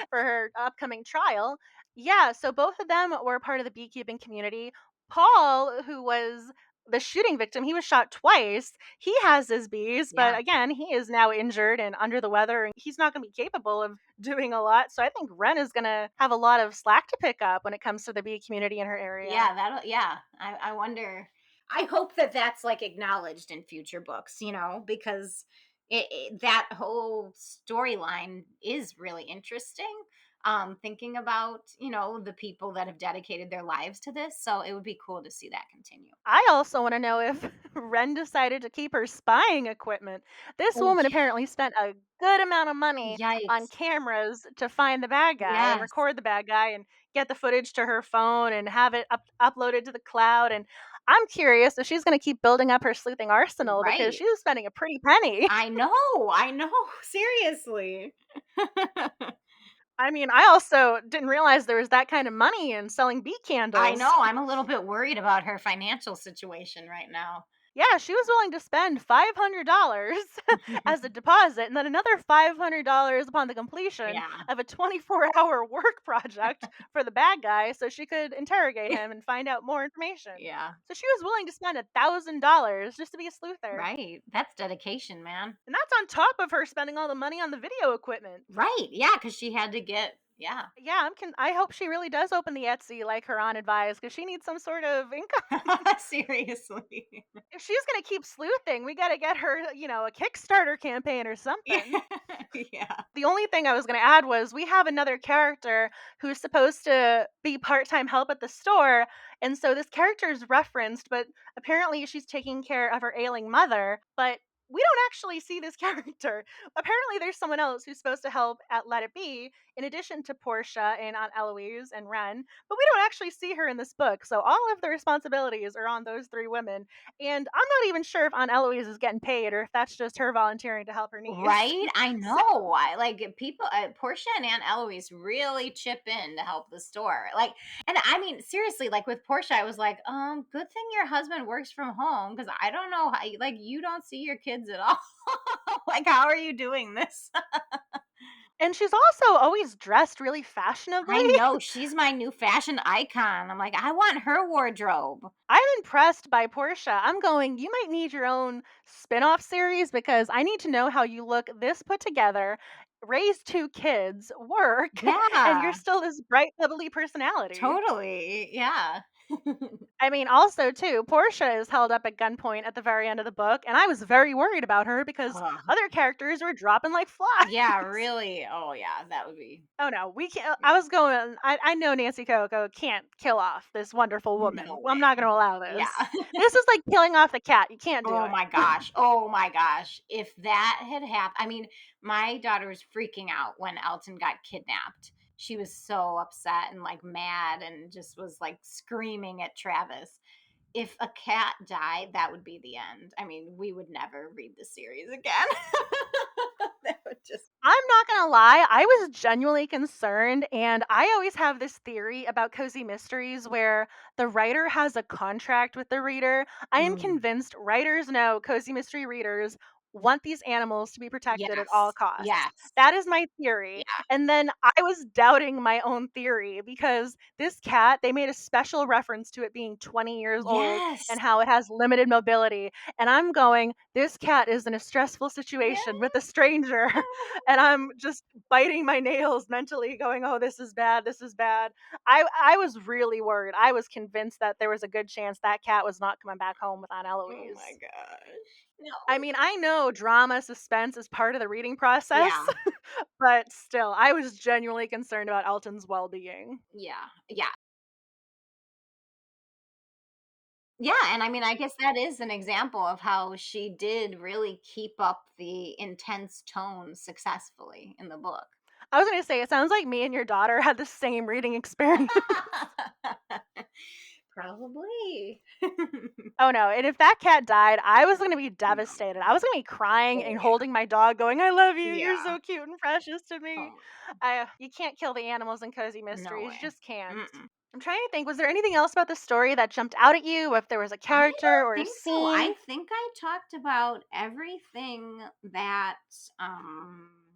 for her upcoming trial. Yeah, so both of them were part of the beekeeping community. Paul, who was the shooting victim, he was shot twice. He has his bees, but Yeah. again, he is now injured and under the weather, and he's not gonna be capable of doing a lot. So I think Wren is gonna have a lot of slack to pick up when it comes to the bee community in her area. Yeah. I wonder. I hope that that's like acknowledged in future books, because that whole storyline is really interesting. Thinking about, the people that have dedicated their lives to this. So it would be cool to see that continue. I also want to know if Ren decided to keep her spying equipment. This Oh, woman apparently spent a good amount of money on yikes. cameras to find the bad guy and Yes. record the bad guy and get the footage to her phone and have it uploaded to the cloud. And I'm curious if she's going to keep building up her sleuthing arsenal because Right. she was spending a pretty penny. I know. Seriously. I mean, I also didn't realize there was that kind of money in selling bee I candles. know, I'm a little bit worried about her financial situation right now. Yeah, she was willing to spend $500 as a deposit and then another $500 upon the completion Yeah. of a 24-hour work project for the bad guy so she could interrogate him and find out more information. Yeah. So she was willing to spend $1,000 just to be a sleuther. Right. That's dedication, man. And that's on top of her spending all the money on the video equipment. Right. Yeah, because she had to get yeah. Yeah, I hope she really does open the Etsy like her aunt advised because she needs some sort of income. Seriously. If she's gonna keep sleuthing, we gotta get her, a Kickstarter campaign or Yeah. something. Yeah. The only thing I was gonna add was we have another character who's supposed to be part-time help at the store, and so this character is referenced, but apparently she's taking care of her ailing mother, but we don't actually see this character. Apparently there's someone else who's supposed to help at Let It Be, in addition to Portia and Aunt Eloise and Wren, but we don't actually see her in this book, so all of the responsibilities are on those three women, and I'm not even sure if Aunt Eloise is getting paid or if that's just her volunteering to help her niece. Right? I So know. I like people Portia and Aunt Eloise really chip in to help the store. Like and I mean seriously, like with Portia, I was like, good thing your husband works from home because I don't know how like you don't see your kids at all. Like how are you doing this? and she's also always dressed really fashionably. I know she's my new fashion icon. I'm like, I want her wardrobe. I'm impressed by Portia. I'm going, you might need your own spin-off series because I need to know how you look this put together, raise two kids, work, and you're Yeah, still this bright, bubbly personality. totally. Yeah. I mean, also too, Portia is held up at gunpoint at the very end of the book, and I was very worried about her because Ugh. other characters were dropping like Yeah, flies. really. Oh yeah, that would be Oh no, we can't. I was going. I know Nancy Coco can't kill off this wonderful woman. no I'm not going way. to allow Yeah. this. This is like killing off the cat. You can't do Oh it. my gosh. Oh my gosh. If that had happened, I mean, my daughter was freaking out when Elton got kidnapped. She was so upset and like mad and just was like screaming at Travis. If a cat died, that would be the end. I mean, we would never read the series again. That would just, I'm not gonna lie, I was genuinely concerned, and I always have this theory about cozy mysteries where the writer has a contract with the reader. I am mm, convinced writers know cozy mystery readers want these animals to be protected at all yes, costs. yes, That is my theory. yeah, And then I was doubting my own theory because this cat, they made a special reference to it being 20 years old yes, and how it has limited mobility. And I'm going, this cat is in a stressful yeah. situation with a stranger. And I'm just biting my nails mentally going, "Oh, this is bad. This is bad." I was really worried. I was convinced that there was a good chance that cat was not coming back home with Aunt Oh my Eloise. gosh. No. I mean, I know drama, suspense is part of the reading process, Yeah, but still, I was genuinely concerned about Elton's well-being. yeah, yeah. Yeah, and I mean, I guess that is an example of how she did really keep up the intense tone successfully in the book. I was gonna say, it sounds like me and your daughter had the same reading experience. Probably. Oh, no, and if that cat died, I was gonna be No. devastated. I was gonna be crying Oh, and yeah. holding my dog going, "I love you, you're Yeah. so cute and precious to Oh, me." my You can't kill the animals in cozy no mysteries, you way. just can't. Mm-mm. I'm trying to think, was there anything else about the story that jumped out at you? If there was a I character don't or a think so. I scene? think I talked about everything that,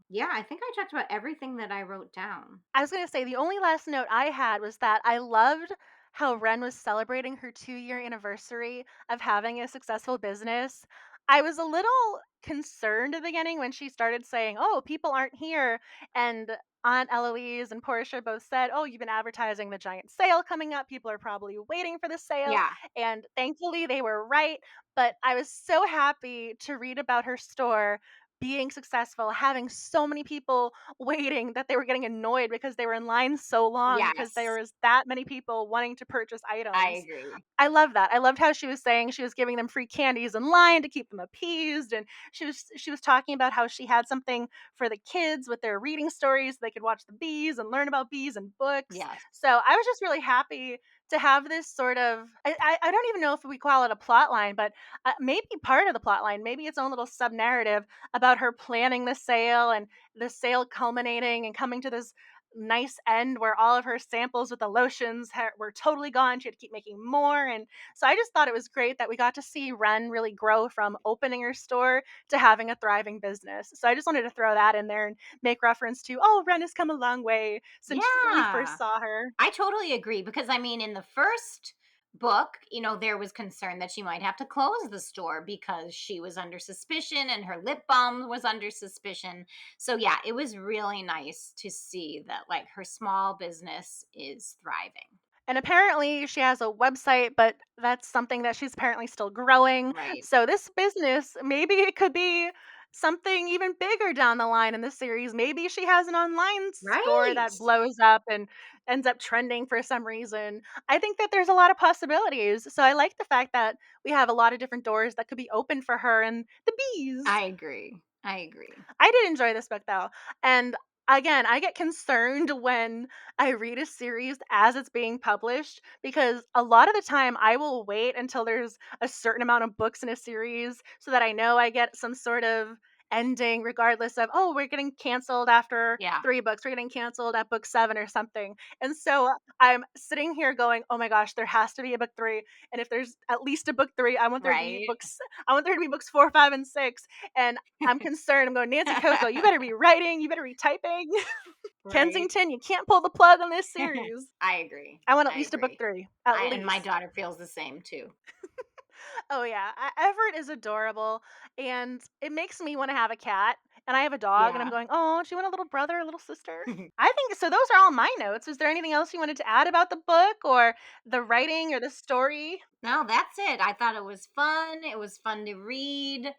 yeah, I think I talked about everything that I wrote down. I was gonna say the only last note I had was that I loved how Wren was celebrating her 2-year anniversary of having a successful business. I was a little concerned at the beginning when she started saying, "Oh, people aren't here," and Aunt Eloise and Portia both said, "Oh, you've been advertising the giant sale coming up. People are probably waiting for the sale." Yeah. And thankfully, they were right. But I was so happy to read about her store being successful, having so many people waiting that they were getting annoyed because they were in line so long because there Yes. was that many people wanting to purchase I items. agree. I love that. I loved how she was saying she was giving them free candies in line to keep them appeased, and she was talking about how she had something for the kids with their reading stories so they could watch the bees and learn about bees and books. Yes. So I was just really happy to have this sort of I don't even know if we call it a plot line, but maybe part of the plot line, maybe its own little sub narrative about her planning the sale and the sale culminating and coming to this nice end where all of her samples with the lotions were totally gone. She had to keep making more. And so I just thought it was great that we got to see Wren really grow from opening her store to having a thriving business. So I just wanted to throw that in there and make reference to, oh, Wren has come a long way since we first Yeah. saw her. I totally agree because I mean, in the first book, there was concern that she might have to close the store because she was under suspicion and her lip balm was under suspicion. So yeah, it was really nice to see that like her small business is thriving. And apparently she has a website, but that's something that she's apparently still growing. Right. So this business, maybe it could be something even bigger down the line in the series. Maybe she has an online store Right. that blows up and ends up trending for some reason. I think that there's a lot of possibilities. So I like the fact that we have a lot of different doors that could be open for her and the bees. I agree. I agree. I did enjoy this book though. And again, I get concerned when I read a series as it's being published because a lot of the time I will wait until there's a certain amount of books in a series so that I know I get some sort of ending regardless of, oh, we're getting canceled after Yeah. 3 books, we're getting canceled at book 7 or something. And so I'm sitting here going, oh my gosh, there has to be a book 3. And if there's at least a book 3, I want there to be Right. I want there to be books 4, 5, and 6. And I'm concerned. I'm going, Nancy Coco, you better be writing, you better be typing. Right. Kensington, you can't pull the plug on this series. I agree. I want at I least a book agree. 3. At And my least. daughter feels the same too. Oh yeah. Everett is adorable and it makes me want to have a cat. And I have a dog and I'm Yeah. going, oh, do you want a little brother, a little sister? I think so. Those are all my notes. Is there anything else you wanted to add about the book or the writing or the story? No, that's it. I thought it was fun. It was fun to read.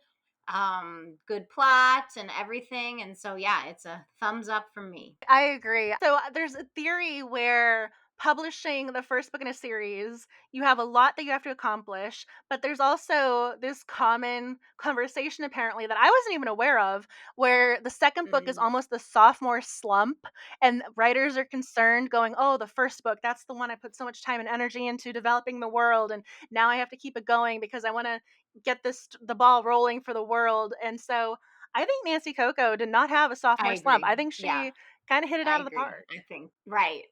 Good plot and everything. And so yeah, it's a thumbs up from me. I agree. So there's a theory where publishing the first book in a series, you have a lot that you have to accomplish, but there's also this common conversation apparently that I wasn't even aware of, where the second book is Mm, almost the sophomore slump, and writers are concerned, going, "Oh, the first book, that's the one I put so much time and energy into developing the world, and now I have to keep it going because I want to get the ball rolling for the world." And so I think Nancy Coco did not have a I sophomore slump. agree. I think Yeah, she kind of hit it I out of the agree. park. I think right.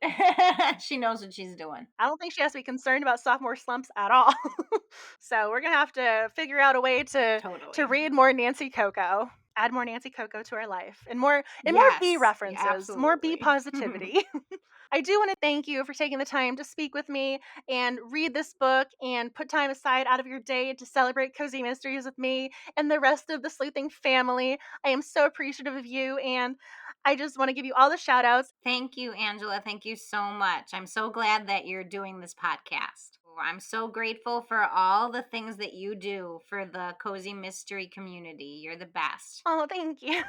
She knows what she's doing. I don't think she has to be concerned about sophomore slumps at all. So we're gonna have to figure out a way to Totally. read more Nancy Coco, add more Nancy Coco to our life, and more bee Yes, yeah, references, more bee absolutely. positivity. I do want to thank you for taking the time to speak with me and read this book and put time aside out of your day to celebrate Cozy Mysteries with me and the rest of the sleuthing family. I am so appreciative of you, and I just want to give you all the shout outs. Thank you, Angela. Thank you so much. I'm so glad that you're doing this podcast. I'm so grateful for all the things that you do for the cozy mystery community. You're the best. Oh, thank you.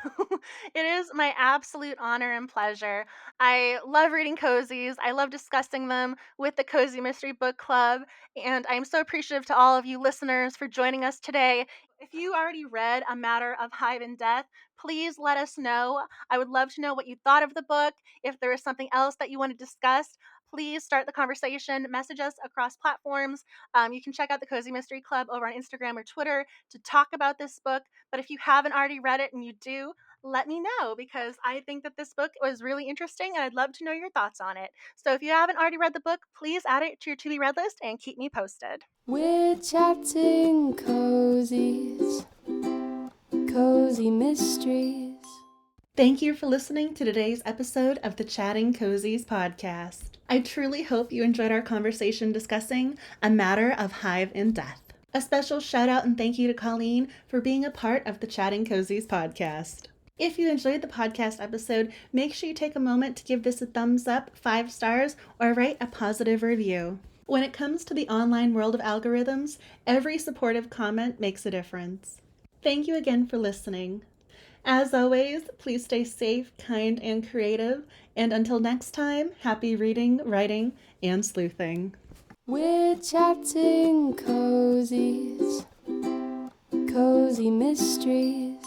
It is my absolute honor and pleasure. I love reading cozies. I love discussing them with the Cozy Mystery Book Club. And I'm so appreciative to all of you listeners for joining us today. If you already read A Matter of Hive and Death, please let us know. I would love to know what you thought of the book. If there is something else that you want to discuss, please start the conversation. Message us across platforms. You can check out the Cozy Mystery Club over on Instagram or Twitter to talk about this book. But if you haven't already read it and you do, let me know because I think that this book was really interesting and I'd love to know your thoughts on it. So if you haven't already read the book, please add it to your to be read list and keep me posted. We're chatting cozies, cozy mysteries. Thank you for listening to today's episode of the Chatting Cozies podcast. I truly hope you enjoyed our conversation discussing A Matter of Hive and Death. A special shout out and thank you to Colleen for being a part of the Chatting Cozies podcast. If you enjoyed the podcast episode, make sure you take a moment to give this a thumbs up, 5 stars, or write a positive review. When it comes to the online world of algorithms, every supportive comment makes a difference. Thank you again for listening. As always, please stay safe, kind, and creative. And until next time, happy reading, writing, and sleuthing. We're chatting cozies, cozy mysteries.